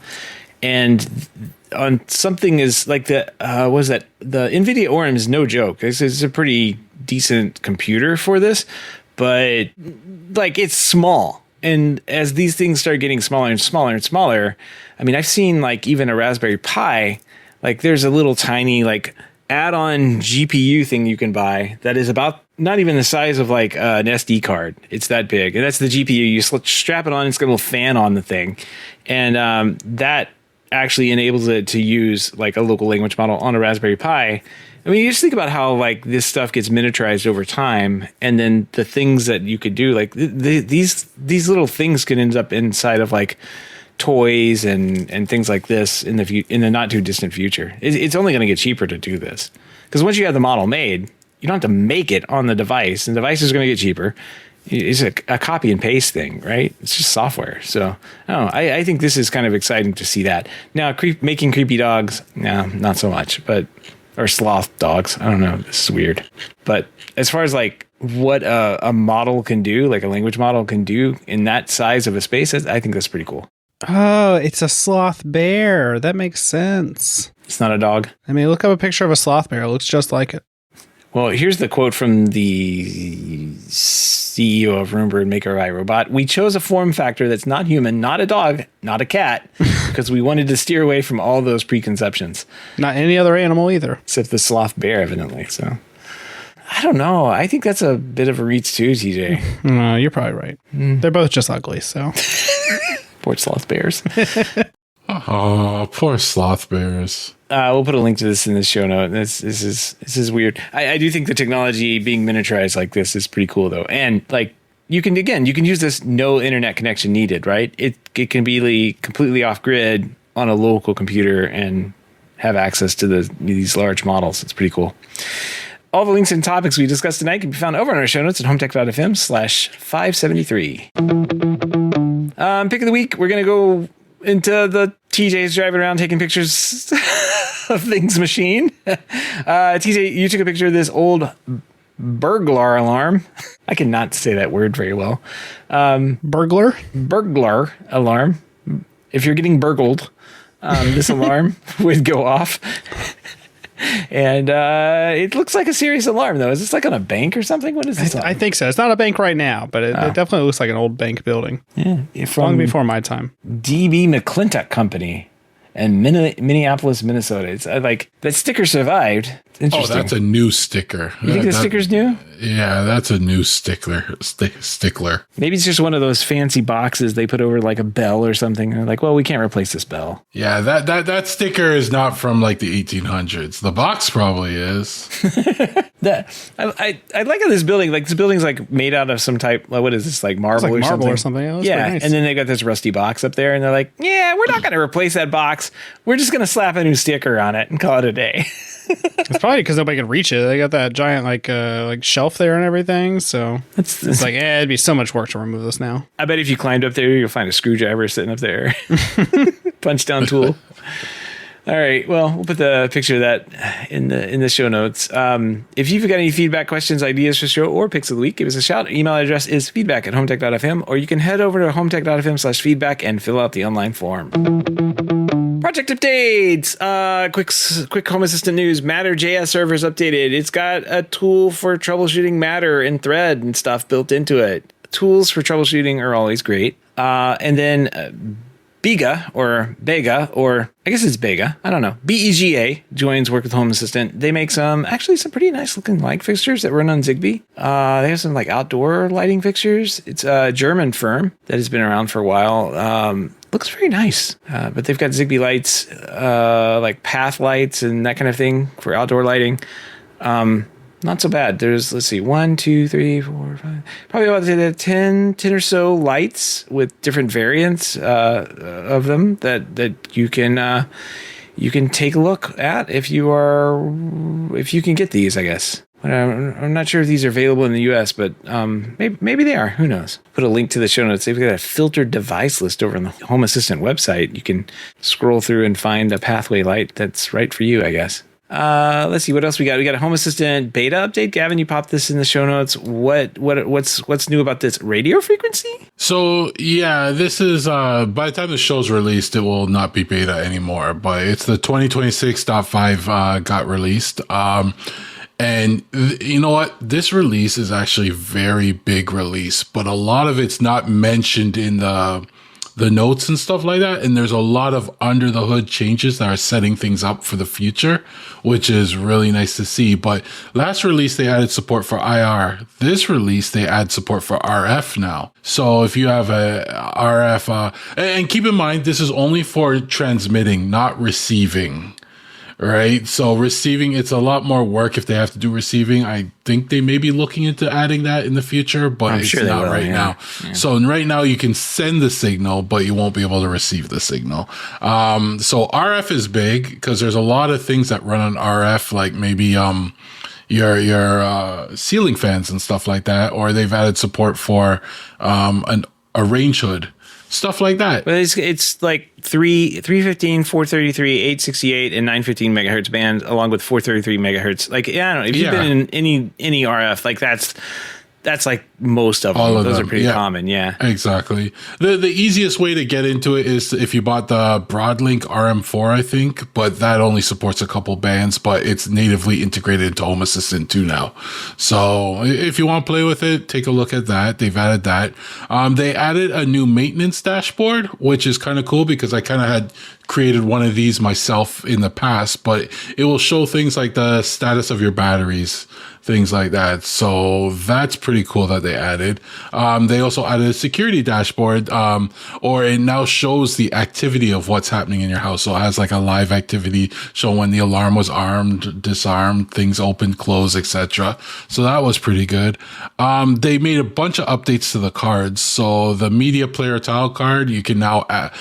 And on something is like the NVIDIA Orem is no joke. This is a pretty decent computer for this, but like it's small. And as these things start getting smaller and smaller and smaller, I mean, I've seen like even a Raspberry Pi, like there's a little tiny like add-on GPU thing you can buy that is about not even the size of like an SD card. It's that big. And that's the GPU. You strap it on, it's got a little fan on the thing. And that actually enables it to use like a local language model on a Raspberry Pi. I mean, you just think about how like this stuff gets miniaturized over time, and then the things that you could do, like these little things can end up inside of like toys and things like this in the not too distant future. It's only going to get cheaper to do this because once you have the model made, you don't have to make it on the device, and the device is going to get cheaper. It's a copy and paste thing, right? It's just software. So I think this is kind of exciting to see that. Now, making creepy dogs, no, not so much, or sloth dogs. I don't know. This is weird. But as far as like what a model can do, like a language model can do in that size of a space, I think that's pretty cool.
Oh, it's a sloth bear. That makes sense.
It's not a dog.
I mean, look up a picture of a sloth bear. It looks just like it.
Well, here's the quote from the CEO of Roomba and maker of iRobot. We chose a form factor that's not human, not a dog, not a cat, because we wanted to steer away from all those preconceptions.
Not any other animal either.
Except the sloth bear, evidently. So I don't know. I think that's a bit of a reach too, TJ.
No, you're probably right. They're both just ugly, so.
Poor sloth bears.
Oh, poor sloth bears.
We'll put a link to this in the show note. This is weird. I do think the technology being miniaturized like this is pretty cool though. And like you can use this no internet connection needed, right? It can be completely off grid on a local computer and have access to these large models. It's pretty cool. All the links and topics we discussed tonight can be found over on our show notes at HomeTech.fm/573. Pick of the week, we're going to go into the TJ's driving around taking pictures of things machine. TJ, you took a picture of this old burglar alarm. I cannot say that word very well.
Burglar
alarm. If you're getting burgled, this alarm would go off. And it looks like a serious alarm, though. Is this like on a bank or something? What is this?
I think so. It's not a bank right now, but it definitely looks like an old bank building.
Yeah,
long before my time.
DB McClintock Company. and Minneapolis, Minnesota. It's like that sticker survived. Interesting.
Oh, that's a new sticker.
You think the sticker's new?
Yeah, that's a new stickler.
Maybe it's just one of those fancy boxes they put over like a bell or something. They're like, well, we can't replace this bell.
Yeah, that sticker is not from like the 1800s. The box probably is.
I like how this building, like this building's like made out of some type. What is this, like marble,
it's like
or
marble
something?
or something.
Yeah,
nice.
and then they got this rusty box up there, and they're like, yeah, we're not going to replace that box. We're just going to slap a new sticker on it and call it a day.
It's probably because nobody can reach it. They got that giant like shelf there and everything. So it's like, it'd be so much work to remove this now.
I bet if you climbed up there, you'll find a screwdriver sitting up there. Punch down tool. All right. Well, we'll put the picture of that in the show notes. If you've got any feedback, questions, ideas for the show, or picks of the week, give us a shout. Email address is feedback@HomeTech.fm, or you can head over to HomeTech.fm/feedback and fill out the online form. Project updates. Quick Home Assistant news. Matter.JS Server is updated. It's got a tool for troubleshooting Matter and Thread and stuff built into it. Tools for troubleshooting are always great. And then BEGA, or I guess it's BEGA. I don't know. BEGA joins work with Home Assistant. They make some pretty nice looking light fixtures that run on Zigbee. They have some like outdoor lighting fixtures. It's a German firm that has been around for a while. Looks very nice. But they've got Zigbee lights, like path lights and that kind of thing for outdoor lighting. Not so bad. There's, let's see, 1, 2, 3, 4, 5, probably about 10 or so lights with different variants of them that you can take a look at if you can get these, I guess. I'm not sure if these are available in the US, but maybe they are. Who knows? Put a link to the show notes. They've got a filtered device list over on the Home Assistant website. You can scroll through and find a pathway light that's right for you, I guess. Let's see what else we got. We got a Home Assistant beta update. Gavin, you popped this in the show notes. What's new about this radio frequency? So
yeah, this is by the time the show's released, it will not be beta anymore. But it's the 2026.5 got released. And you know what? This release is actually a very big release, but a lot of it's not mentioned in the notes and stuff like that. And there's a lot of under the hood changes that are setting things up for the future, which is really nice to see. But last release, they added support for IR. This release, they add support for RF now. So if you have a RF, and keep in mind, this is only for transmitting, not receiving. Right. So receiving, it's a lot more work if they have to do receiving. I think they may be looking into adding that in the future, but it's not right now. Yeah. So right now you can send the signal, but you won't be able to receive the signal. So RF is big because there's a lot of things that run on RF, like maybe your ceiling fans and stuff like that, or they've added support for a range hood. Stuff like that.
But it's like 315, 433, 868, and 915 megahertz bands, along with 433 megahertz. Like, yeah, I don't know. If you've been in any RF, like that's like most of them.
All of
Those
them.
are pretty common. Yeah,
exactly. The easiest way to get into it is if you bought the Broadlink RM4, I think, but that only supports a couple bands, but it's natively integrated into Home Assistant 2 now. So if you want to play with it, take a look at that. They've added that. They added a new maintenance dashboard, which is kind of cool because I kind of had created one of these myself in the past, but it will show things like the status of your batteries, things like that. So that's pretty cool that they added. They also added a security dashboard, or it now shows the activity of what's happening in your house. So it has like a live activity showing when the alarm was armed, disarmed, things opened, closed, etc. So that was pretty good. They made a bunch of updates to the cards. So the media player tile card, you can now add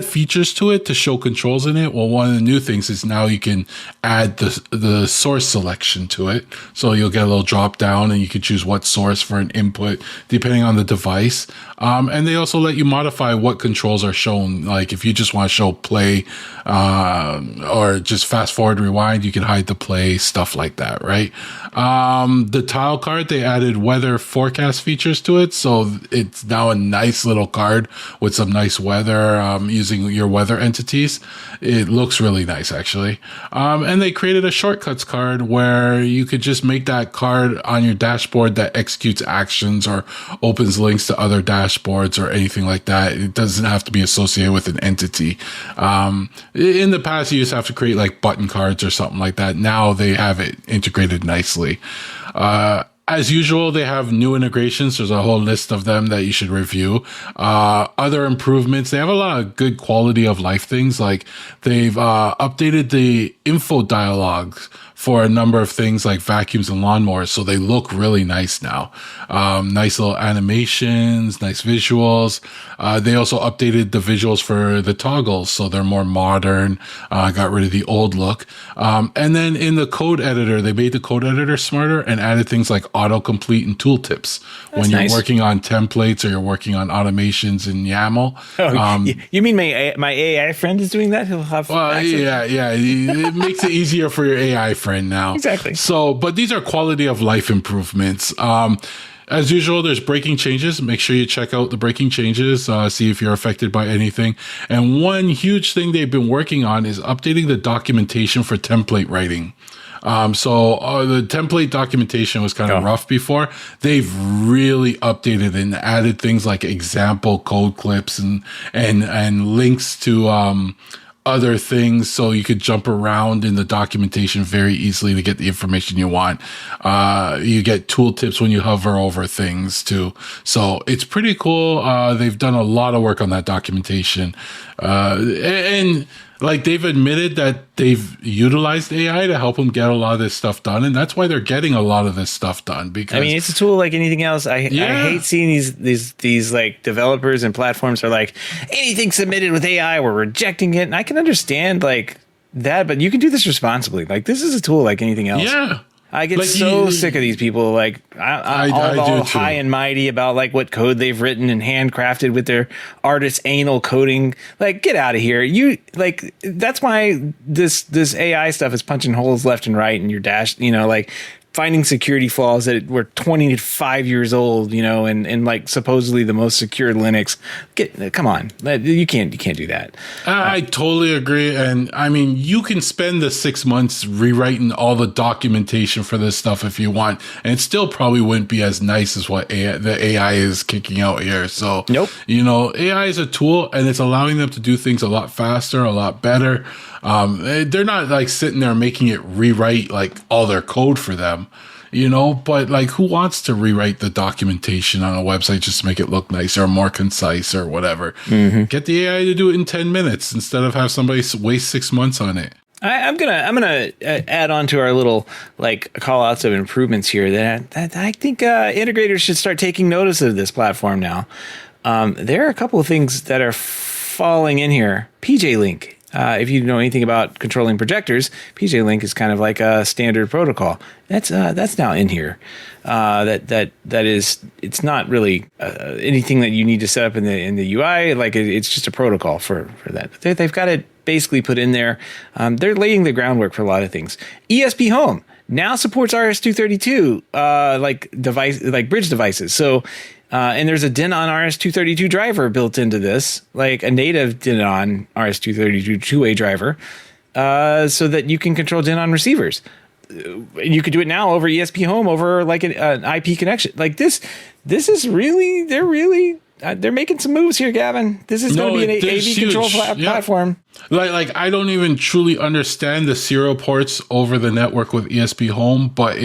features to it to show controls in it. Well, one of the new things is now you can add the source selection to it. So you'll get a little drop down and you can choose what source for an input depending on the device. And they also let you modify what controls are shown. Like if you just want to show play, or just fast forward, rewind, you can hide the play, stuff like that, right? The tile card, they added weather forecast features to it. So it's now a nice little card with some nice weather, using your weather entities. It looks really nice, actually. And they created a shortcuts card where you could just make that card on your dashboard dashboard that executes actions or opens links to other dashboards or anything like that. It doesn't have to be associated with an entity. In the past, you just have to create like button cards or something like that. Now they have it integrated nicely. As usual, they have new integrations. There's a whole list of them that you should review. Other improvements, they have a lot of good quality of life things. Like they've updated the info dialogues for a number of things like vacuums and lawnmowers. So they look really nice now. Nice little animations, nice visuals. They also updated the visuals for the toggles. So they're more modern, got rid of the old look. And then in the code editor, they made the code editor smarter and added things like autocomplete and tooltips. When you're working on templates or you're working on automations in YAML.
Oh, you mean my AI friend is doing that? He'll have access?
Yeah. It makes it easier for your AI friend now.
Exactly.
So, but these are quality of life improvements. As usual, there's breaking changes. Make sure you check out the breaking changes, see if you're affected by anything. And one huge thing they've been working on is updating the documentation for template writing. The template documentation was kind of rough before. They've really updated and added things like example code clips and links to, other things so you could jump around in the documentation very easily to get the information you want. You get tooltips when you hover over things too. So it's pretty cool. They've done a lot of work on that documentation. And like they've admitted that they've utilized AI to help them get a lot of this stuff done. And that's why they're getting a lot of this stuff done. Because
I mean, it's a tool like anything else. I hate seeing these like developers and platforms are like, anything submitted with AI, we're rejecting it. And I can understand like that, but you can do this responsibly. Like this is a tool like anything else.
Yeah.
I get like sick of these people, like all high and mighty about like what code they've written and handcrafted with their artist's anal coding. Like, get out of here! That's why this AI stuff is punching holes left and right in your dash. Like finding security flaws that were 25 years old. And like supposedly the most secure Linux. Come on, you can't do that.
I totally agree, and I mean you can spend the 6 months rewriting all the documentation for this stuff if you want, and it still probably wouldn't be as nice as what the AI is kicking out here. So
nope.
AI is a tool, and it's allowing them to do things a lot faster, a lot better. They're not like sitting there making it rewrite like all their code for them. But like who wants to rewrite the documentation on a website just to make it look nicer or more concise or whatever? Mm-hmm. Get the AI to do it in 10 minutes instead of have somebody waste 6 months on it.
I'm gonna add on to our little like call outs of improvements here that I think integrators should start taking notice of this platform now. There are a couple of things that are falling in here. PJ-Link. If you know anything about controlling projectors, PJ-Link is kind of like a standard protocol. That's now in here. It's not really anything that you need to set up in the UI. Like it's just a protocol for that. They've got it basically put in there. They're laying the groundwork for a lot of things. ESP Home now supports RS-232 like bridge devices. So. And there's a Denon RS-232 driver built into this, like a native Denon RS-232 two-way driver, so that you can control Denon receivers. You could do it now over ESP Home over like an IP connection. Like this is really they're making some moves here, Gavin. This is going to be an AV control platform.
Like I don't even truly understand the serial ports over the network with ESP Home, but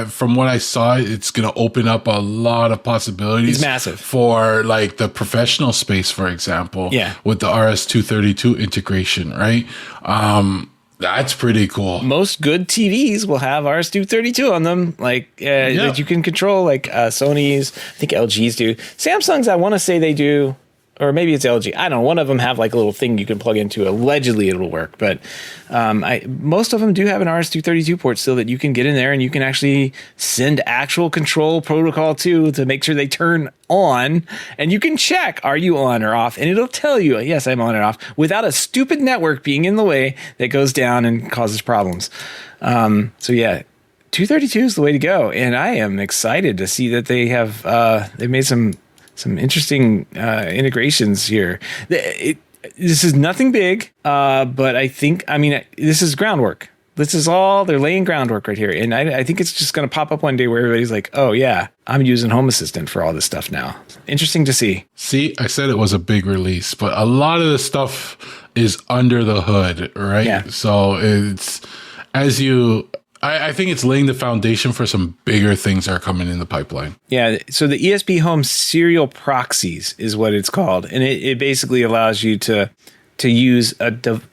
from what I saw, it's going to open up a lot of possibilities.
It's massive
for like the professional space, for example. Yeah. With the RS-232 integration, right? That's pretty cool.
Most good TVs will have RS-232 on them, that you can control, like Sony's, I think LG's do. Samsung's, I want to say they do, or maybe it's LG. I don't know. One of them have like a little thing you can plug into. Allegedly, it'll work, but most of them do have an RS-232 port still that you can get in there, and you can actually send actual control protocol to make sure they turn on, and you can check, are you on or off? And it'll tell you, yes, I'm on or off, without a stupid network being in the way that goes down and causes problems. 232 is the way to go. And I am excited to see that they've made some interesting integrations here. This is nothing big, but this is groundwork. This is all, they're laying groundwork right here. And I think it's just going to pop up one day where everybody's like, oh yeah, I'm using Home Assistant for all this stuff now. Interesting to see.
See, I said it was a big release, but a lot of the stuff is under the hood, right?
Yeah.
So it's, I think it's laying the foundation for some bigger things that are coming in the pipeline.
Yeah. So the ESP Home Serial Proxies is what it's called. And it basically allows you to use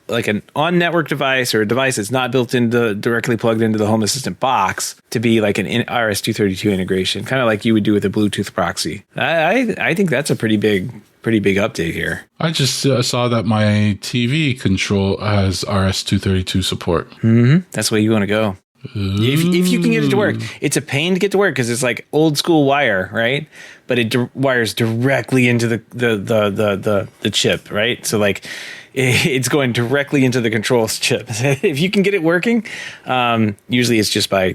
like an on-network device or a device that's not built into directly plugged into the Home Assistant box to be like an RS-232 integration, kind of like you would do with a Bluetooth proxy. I think that's a pretty big update here.
I just saw that my TV control has RS-232 support.
Mm-hmm. That's where you want to go. If you can get it to work. It's a pain to get to work because it's like old school wire, right? But it wires directly into the chip, right? So like it's going directly into the controls chip. If you can get it working, usually it's just by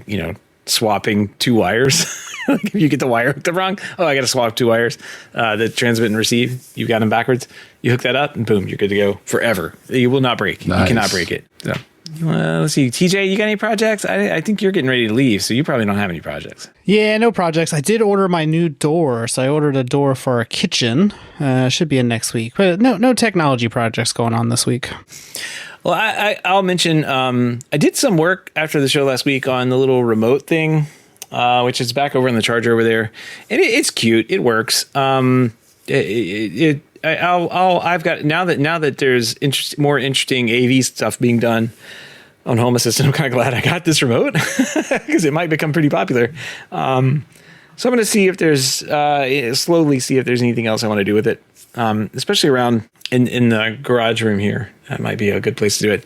swapping two wires. Like if you get the wire hooked up wrong, I got to swap two wires that transmit and receive. You've got them backwards. You hook that up, and boom, you're good to go forever. You will not break. Nice. You cannot break it. So. Let's see. TJ, you got any projects? I think you're getting ready to leave, so you probably don't have any projects.
Yeah, no projects. I did order my new door. So I ordered a door for our kitchen. Should be in next week. But no technology projects going on this week.
Well, I'll mention I did some work after the show last week on the little remote thing, which is back over in the charger over there. And it's cute. It works. I've got now that there's more interesting AV stuff being done on Home Assistant. I'm kind of glad I got this remote because it might become pretty popular. So I'm going to see if there's slowly see if there's anything else I want to do with it, especially around in the garage room here. That might be a good place to do it.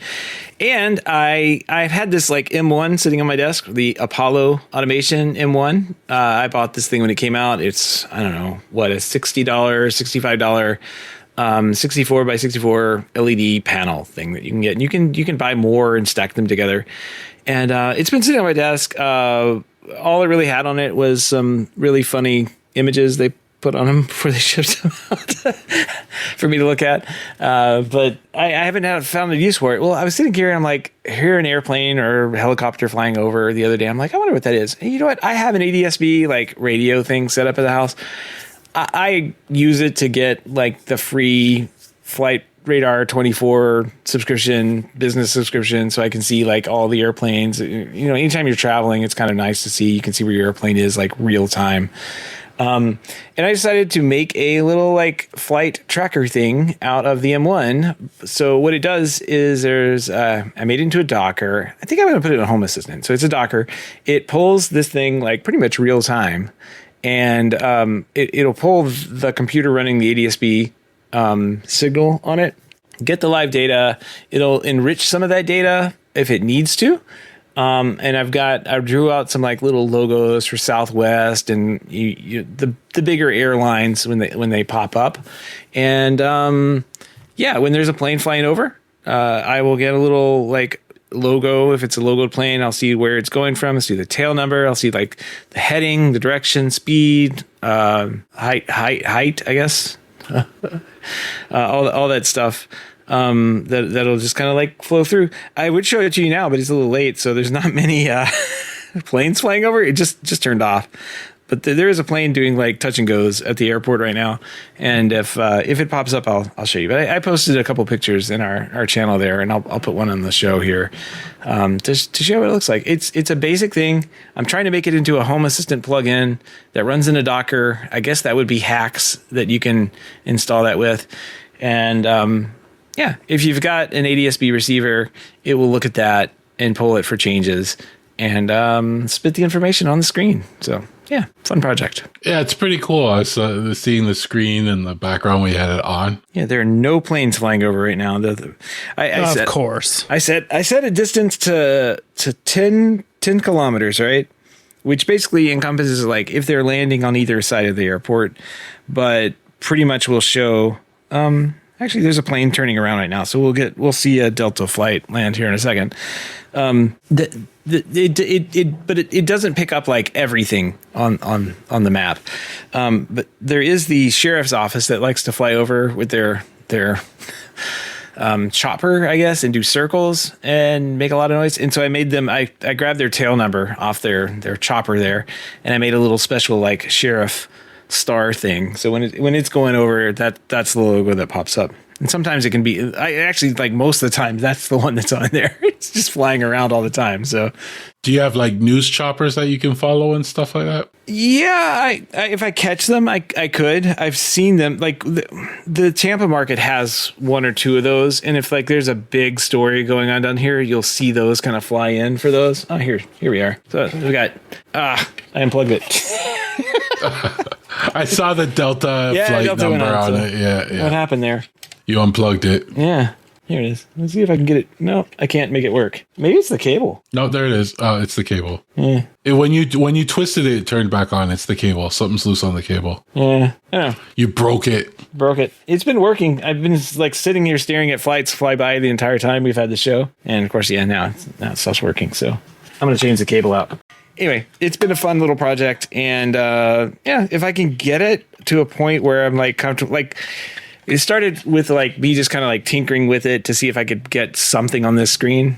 And I've had this like M1 sitting on my desk, the Apollo Automation M1. I bought this thing when it came out. It's, I don't know, what, a $60, $65 64 by 64 LED panel thing that you can get. And you can buy more and stack them together. And it's been sitting on my desk. All it really had on it was some really funny images they put on them before they shipped them out for me to look at. But I haven't found a use for it. Well, I was sitting here and I'm like, hear an airplane or helicopter flying over the other day. I'm like, I wonder what that is. And you know what? I have an ADSB like radio thing set up at the house. I use it to get like the free Flight Radar 24 subscription, business subscription, so I can see like all the airplanes. Anytime you're traveling, it's kind of nice to see. You can see where your airplane is like real time. And I decided to make a little like flight tracker thing out of the M1. So what it does is I made it into a Docker. I think I'm going to put it in Home Assistant. So it's a Docker. It pulls this thing like pretty much real time. And it'll pull the computer running the ADSB signal on it, get the live data. It'll enrich some of that data if it needs to. And I drew out some like little logos for Southwest and the bigger airlines when they pop up. And when there's a plane flying over, I will get a little like logo. If it's a logoed plane, I'll see where it's going from. I'll see the tail number. I'll see like the heading, the direction, speed, height, I guess. all that stuff. That'll just kind of like flow through. I would show it to you now, but it's a little late, so there's not many planes flying over. It just turned off. But there is a plane doing like touch and goes at the airport right now, and if it pops up, I'll show you. But I posted a couple pictures in our channel there, and I'll put one on the show here to show what it looks like. It's a basic thing. I'm trying to make it into a Home Assistant plugin that runs in a Docker. I guess that would be hacks that you can install that with, and if you've got an ADSB receiver, it will look at that and pull it for changes and spit the information on the screen. So. Yeah, fun project.
Yeah, it's pretty cool. I saw seeing the screen and the background we had it on.
Yeah, there are no planes flying over right now.
Of course.
I set a distance to 10 kilometers, right? Which basically encompasses like if they're landing on either side of the airport, but pretty much will show. Actually, there's a plane turning around right now, so we'll see a Delta flight land here in a second. It doesn't pick up like everything on the map. But there is the sheriff's office that likes to fly over with their chopper, I guess, and do circles and make a lot of noise. And so I made them. I grabbed their tail number off their chopper there, and I made a little special like sheriff star thing. So when it's going over, that's the logo that pops up. And sometimes it can be, I actually, like most of the time, that's the one that's on there. It's just flying around all the time. So,
do you have like news choppers that you can follow and stuff like that?
Yeah, I if I catch them, I could. I've seen them. Like the Tampa market has one or two of those, and if like there's a big story going on down here, you'll see those kind of fly in for those. Oh, here we are. So we got. I unplugged it.
I saw the Delta flight
Delta
number
on
it. Yeah.
What happened there?
You unplugged it.
Yeah. Here it is. Let's see if I can get it. No, I can't make it work. Maybe it's the cable.
No, there it is. It's the cable.
Yeah.
When you twisted it, it turned back on. It's the cable. Something's loose on the cable.
Yeah. I know.
You broke it.
It's been working. I've been like sitting here staring at flights fly by the entire time we've had the show. And of course, now it stops working. So I'm going to change the cable out. Anyway, it's been a fun little project. And if I can get it to a point where I'm like comfortable, like it started with like me just kind of like tinkering with it to see if I could get something on this screen.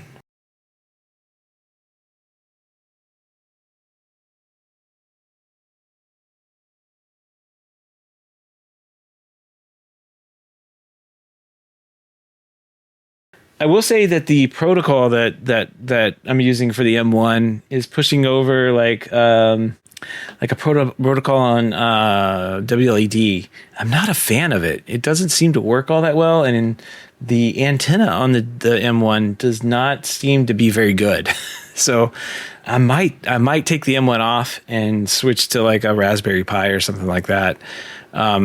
I will say that the protocol that I'm using for the M1 is pushing over like a protocol on WLED. I'm not a fan of it. It doesn't seem to work all that well, and the antenna on the M1 does not seem to be very good. So I might take the M1 off and switch to like a Raspberry Pi or something like that,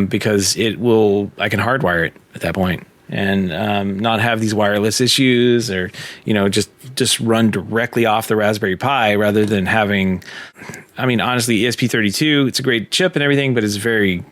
because I can hardwire it at that point and not have these wireless issues, or just run directly off the Raspberry Pi rather than having. I mean, honestly, ESP32, it's a great chip and everything, but it's very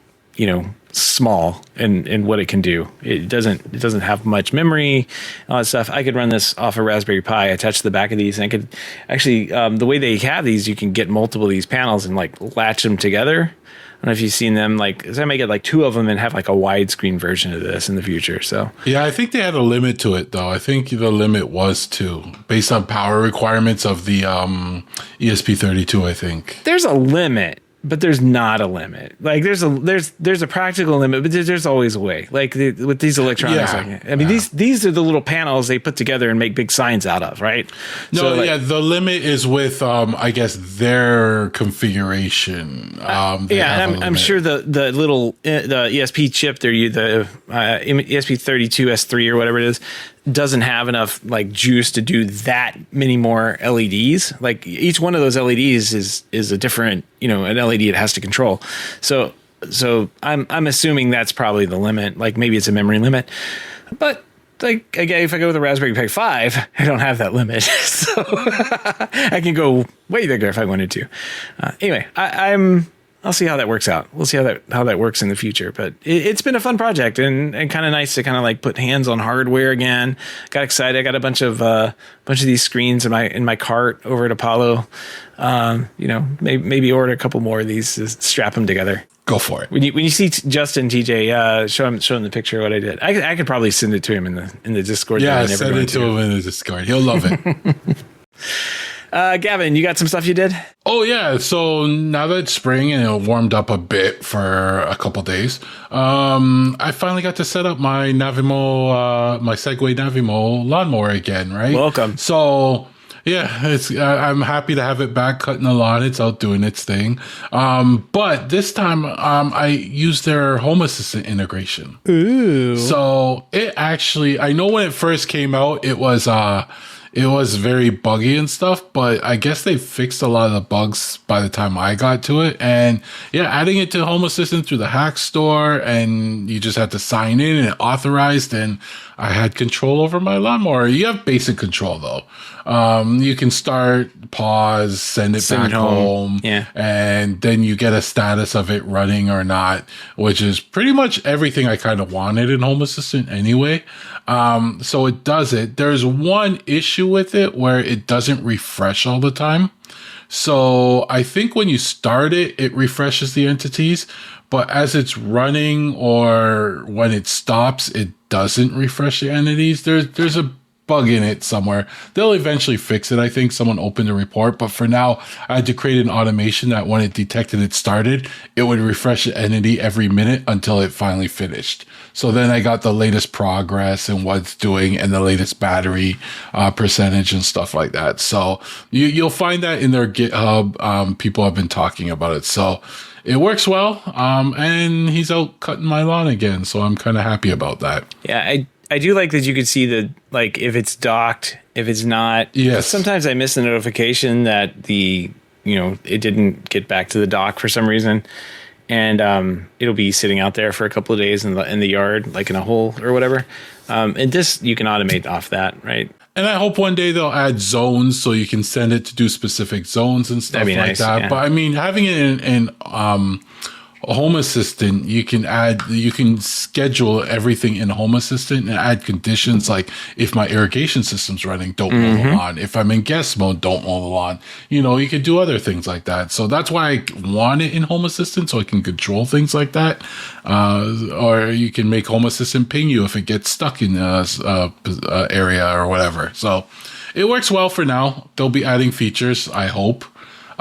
small in what it can do. It doesn't have much memory, all that stuff. I could run this off a Raspberry Pi, attach the back of these, and I could actually the way they have these, you can get multiple of these panels and like latch them together. I don't know if you've seen them. Like, I may get like two of them and have like a widescreen version of this in the future. So
yeah, I think they had a limit to it though. I think the limit was 2, based on power requirements of the ESP32. I think
there's a limit, but there's not a limit. Like there's a practical limit, but there's always a way. Like with these electronics, these are the little panels they put together and make big signs out of, right?
No, so the limit is with I guess their configuration.
I'm sure the little the ESP chip the ESP32 S3 or whatever it is doesn't have enough like juice to do that many more LEDs. Like each one of those LEDs is a different, an LED it has to control. So I'm assuming that's probably the limit. Like maybe it's a memory limit, but like again, if I go with a Raspberry Pi 5, I don't have that limit, so I can go way bigger if I wanted to. Anyway, I'll see how that works out. We'll see how that works in the future. But it's been a fun project and kind of nice to kind of like put hands on hardware again. Got excited. I got a bunch of these screens in my cart over at Apollo. Maybe order a couple more of these to strap them together.
Go for it.
When you see Justin, TJ, show him the picture of what I did. I could probably send it to him in the Discord.
Yeah, send it to him in the Discord. He'll love it.
Gavin, you got some stuff you did?
Oh, yeah. So now that it's spring and it warmed up a bit for a couple days, I finally got to set up my Navimo, my Segway Navimo lawnmower again, right?
Welcome.
So yeah, I'm happy to have it back cutting the lawn. It's out doing its thing. But this time, I used their Home Assistant integration.
Ooh.
So it actually, I know when it first came out, it was very buggy and stuff, but I guess they fixed a lot of the bugs by the time I got to it. And yeah, adding it to Home Assistant through the Hack Store, and you just had to sign in and it authorized, and I had control over my lawnmower. You have basic control though. You can start, pause, send it back home. Yeah. And then you get a status of it running or not, which is pretty much everything I kind of wanted in Home Assistant anyway. So it does it. There's one issue with it where it doesn't refresh all the time. So I think when you start it, it refreshes the entities, but as it's running or when it stops, it doesn't refresh the entities. There's a bug in it somewhere. They'll eventually fix it. I think someone opened a report, but for now, I had to create an automation that when it detected it started, it would refresh the entity every minute until it finally finished. So then I got the latest progress and what it's doing and the latest battery percentage and stuff like that. So you'll find that in their GitHub. People have been talking about it. So it works well. And he's out cutting my lawn again. So I'm kind of happy about that.
Yeah, I do like that you could see the, like, if it's docked, if it's not.
Yes.
Sometimes I miss the notification that it didn't get back to the dock for some reason. And it'll be sitting out there for a couple of days in the yard, like in a hole or whatever. And this, you can automate off that, right?
And I hope one day they'll add zones so you can send it to do specific zones and stuff like
nice,
that.
yeah.
But I mean, having it in Home Assistant, you can schedule everything in Home Assistant and add conditions like if my irrigation system's running, don't mow the lawn. If I'm in guest mode, don't mow the lawn. You can do other things like that. So that's why I want it in Home Assistant so I can control things like that. Or you can make Home Assistant ping you if it gets stuck in a area or whatever. So it works well for now. They'll be adding features, I hope.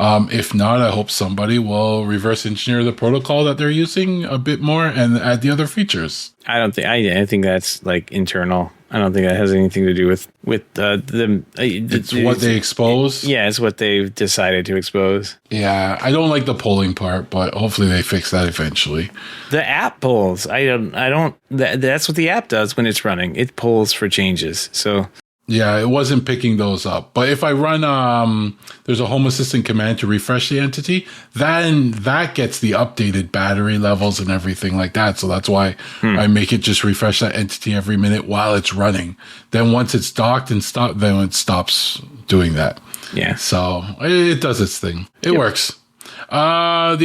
If not, I hope somebody will reverse engineer the protocol that they're using a bit more and add the other features.
I think that's like internal. I don't think that has anything to do with
It's what they expose.
Yeah, it's what they've decided to expose.
Yeah, I don't like the polling part, but hopefully they fix that eventually.
The app polls. That's what the app does when it's running. It polls for changes. So
yeah, it wasn't picking those up. But if I run, there's a Home Assistant command to refresh the entity, then that gets the updated battery levels and everything like that. So that's why I make it just refresh that entity every minute while it's running. Then once it's docked and stopped, then it stops doing that. Yeah. So it does its thing. It works. The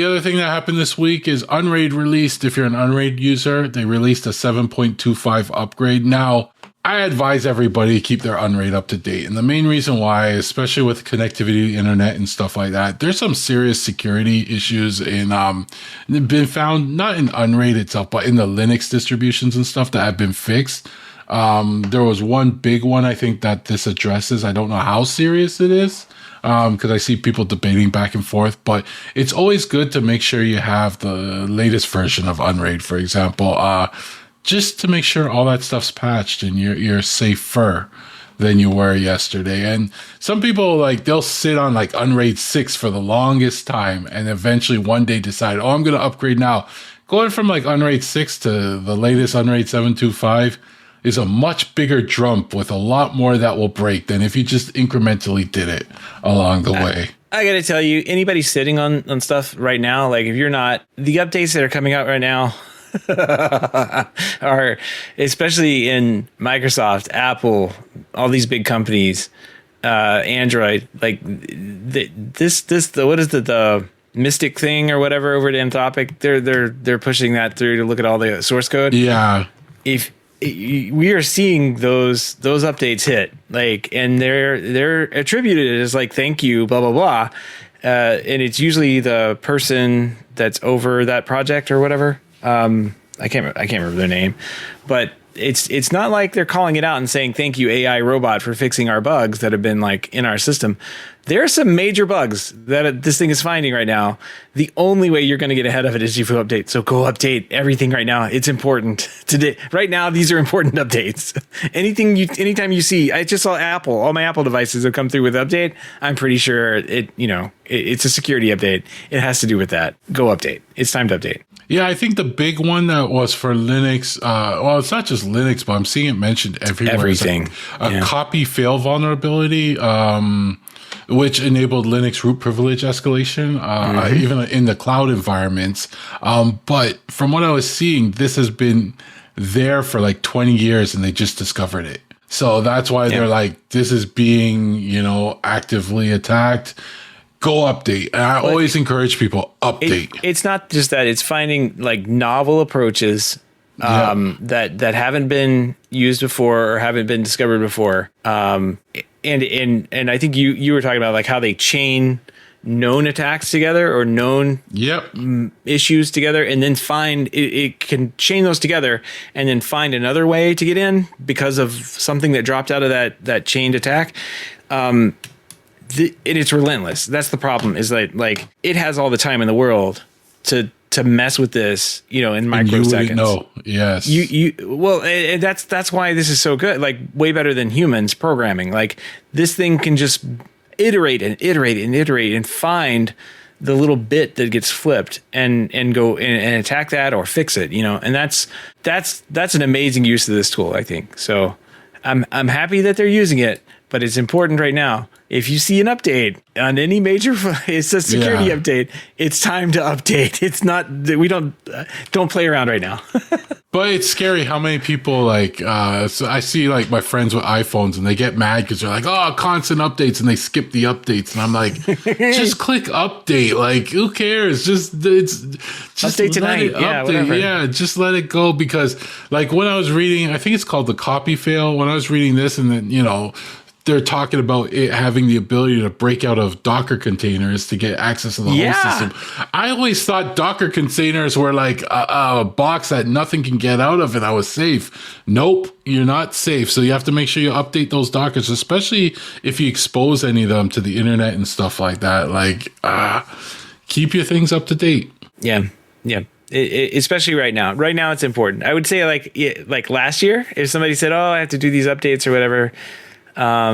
other thing that happened this week is Unraid released. If you're an Unraid user, they released a 7.25 upgrade. Now, I advise everybody to keep their Unraid up to date. And the main reason why, especially with connectivity, internet, and stuff like that, there's some serious security issues been found, not in Unraid itself, but in the Linux distributions and stuff that have been fixed. There was one big one, I think, that this addresses. I don't know how serious it is, because I see people debating back and forth, but it's always good to make sure you have the latest version of Unraid, for example, just to make sure all that stuff's patched and you're safer than you were yesterday. And some people, they'll sit on Unraid 6 for the longest time and eventually one day decide, I'm going to upgrade now. Going from Unraid 6 to the latest Unraid 7.25 is a much bigger jump with a lot more that will break than if you just incrementally did it along the way.
I got to tell you, anybody sitting on stuff right now, if you're not, the updates that are coming out right now, are, especially in Microsoft, Apple, all these big companies, Android, what is the Mystic thing or whatever over at Anthropic? They're pushing that through to look at all the source code.
Yeah.
If we are seeing those updates hit, and they're attributed as thank you, blah blah blah, and it's usually the person that's over that project or whatever. I can't remember their name, but it's not like they're calling it out and saying thank you AI robot for fixing our bugs that have been in our system. There are some major bugs that this thing is finding right now. The only way you're going to get ahead of it is if you update. So go update everything right now. It's important today. Right now, these are important updates. Anytime you see, I just saw Apple. All my Apple devices have come through with update. I'm pretty sure it's a security update. It has to do with that. Go update. It's time to update.
Yeah, I think the big one that was for Linux, it's not just Linux, but I'm seeing it mentioned everywhere.
Everything.
A copy fail vulnerability, which enabled Linux root privilege escalation, even in the cloud environments. But from what I was seeing, this has been there for 20 years and they just discovered it. So that's why they're this is being, actively attacked. Go update. And I always encourage people, update.
It's not just that, it's finding novel approaches that haven't been used before or haven't been discovered before. And I think you were talking about how they chain known attacks together or known
Yep.
issues together, and then find it can chain those together and then find another way to get in because of something that dropped out of that chained attack. And it's relentless. That's the problem, is that like it has all the time in the world to mess with this, in microseconds.
No, yes.
And that's why this is so good. Like way better than humans programming. Like this thing can just iterate and find the little bit that gets flipped and go and attack that or fix it. And that's an amazing use of this tool, I think. So I'm happy that they're using it, but it's important right now. If you see an update on any major, it's a security update. It's time to update. It's not that we don't play around right now.
But it's scary how many people so I see like my friends with iPhones and they get mad because they're like, oh, constant updates, and they skip the updates. And I'm like, just click update. Like, who cares? Just
update tonight. Yeah, whatever.
Yeah, just let it go. Because like when I was reading, I think it's called the copy fail. When I was reading this, and then, they're talking about it having the ability to break out of Docker containers to get access to the whole system. I always thought Docker containers were like a box that nothing can get out of, and I was safe. Nope, you're not safe. So you have to make sure you update those Dockers, especially if you expose any of them to the internet and stuff like that. Like, keep your things up to date.
Yeah. Especially right now. Right now, it's important. I would say like last year, if somebody said, "Oh, I have to do these updates or whatever." I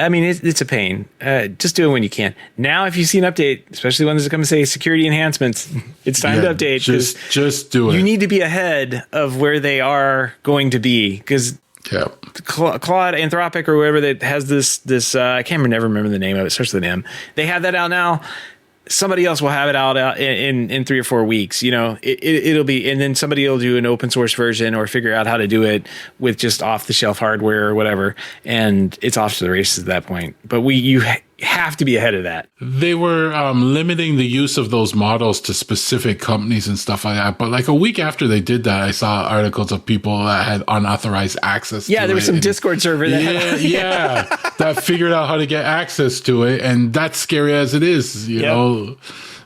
mean, it's a pain. Just do it when you can. Now, if you see an update, especially ones that come and say security enhancements, it's time to update.
Just do it.
You need to be ahead of where they are going to be, because Claude, Anthropic, or whoever that has this I can't never remember the name of it. Starts with an M. They have that out now. Somebody else will have it out in 3 or 4 weeks. It'll be, and then somebody will do an open source version or figure out how to do it with just off the shelf hardware or whatever, and it's off to the races at that point. But you have to be ahead of that.
They were limiting the use of those models to specific companies and stuff like that. But like a week after they did that, I saw articles of people that had unauthorized access to it.
Yeah, there was some Discord server
that that figured out how to get access to it. And that's scary as it is, you know.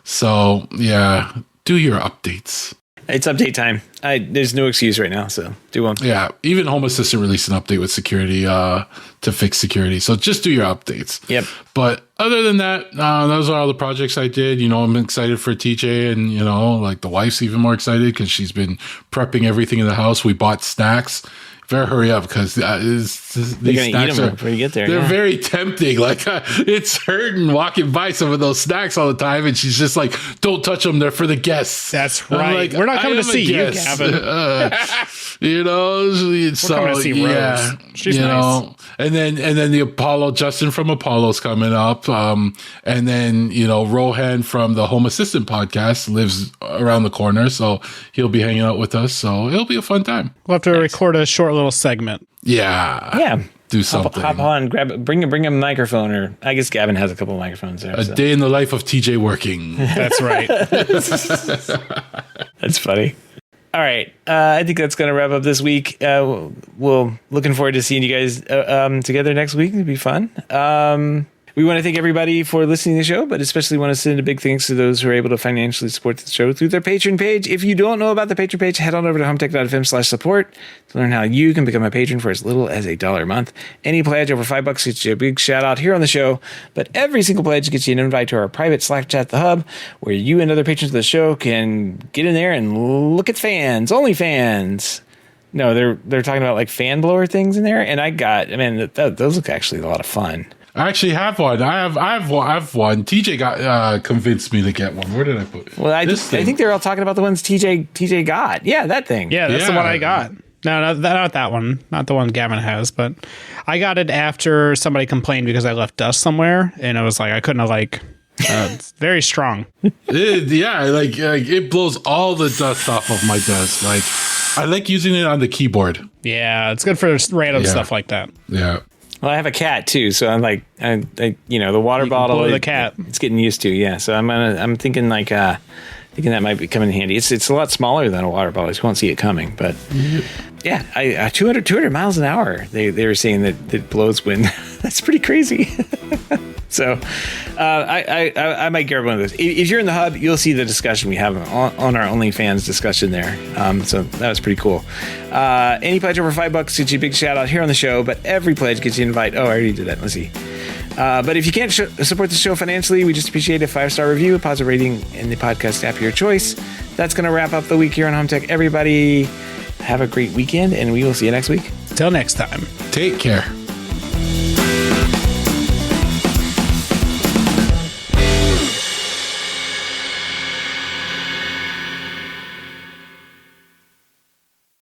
So, yeah, do your updates.
It's update time. There's no excuse right now, so do one.
Yeah, even Home Assistant released an update with security to fix security. So just do your updates.
Yep.
But other than that, those are all the projects I did. I'm excited for TJ, and like the wife's even more excited because she's been prepping everything in the house. We bought snacks. Better hurry up because these snacks
before you get there.
They're very tempting. Like it's hurting walking by some of those snacks all the time, and she's just like, "Don't touch them. They're for the guests."
That's right. Like, we're not coming to see you, Gavin.
We're
coming to see Rose. She's nice.
And then the Apollo, Justin from Apollo's coming up. And then, Rohan from the Home Assistant podcast lives around the corner. So he'll be hanging out with us. So it'll be a fun time.
We'll have to record a short little segment.
Yeah.
Yeah.
Do something.
Hop on, bring a microphone, or I guess Gavin has a couple of microphones there.
A day in the life of TJ working.
That's right.
That's funny. All right. I think that's going to wrap up this week. We'll looking forward to seeing you guys together next week. It'll be fun. We want to thank everybody for listening to the show, but especially want to send a big thanks to those who are able to financially support the show through their Patreon page. If you don't know about the Patreon page, head on over to HomeTech.fm/support to learn how you can become a patron for as little as $1 a month. Any pledge over $5 gets you a big shout out here on the show, but every single pledge gets you an invite to our private Slack chat, The Hub, where you and other patrons of the show can get in there and look at fans, only fans. No, they're talking about like fan blower things in there, and those look actually a lot of fun.
I actually have one. I have one. TJ got convinced me to get one. Where did I put it?
Well, I think they're all talking about the ones TJ got. Yeah, that thing.
Yeah, that's the one I got. No, not that one. Not the one Gavin has, but I got it after somebody complained because I left dust somewhere, and I was like, I couldn't have it's very strong.
It blows all the dust off of my desk. Like, I like using it on the keyboard.
Yeah, it's good for random stuff like that.
Yeah.
Well, I have a cat too, so I'm like, the water bottle.
Blow the cat.
It's getting used to, yeah. So I'm thinking that might be coming in handy. It's a lot smaller than a water bottle. You won't see it coming, but yeah, 200 miles an hour. They were saying that it blows wind. That's pretty crazy. So I might grab one of those. If you're in the hub, you'll see the discussion we have on our OnlyFans discussion there. So that was pretty cool. Any pledge over $5 gets you a big shout out here on the show, but every pledge gets you an invite. Oh, I already did that. Let's see. But if you can't support the show financially, we just appreciate a 5-star review, a positive rating in the podcast app of your choice. That's going to wrap up the week here on HomeTech. Everybody, have a great weekend, and we will see you next week.
Till next time.
Take care.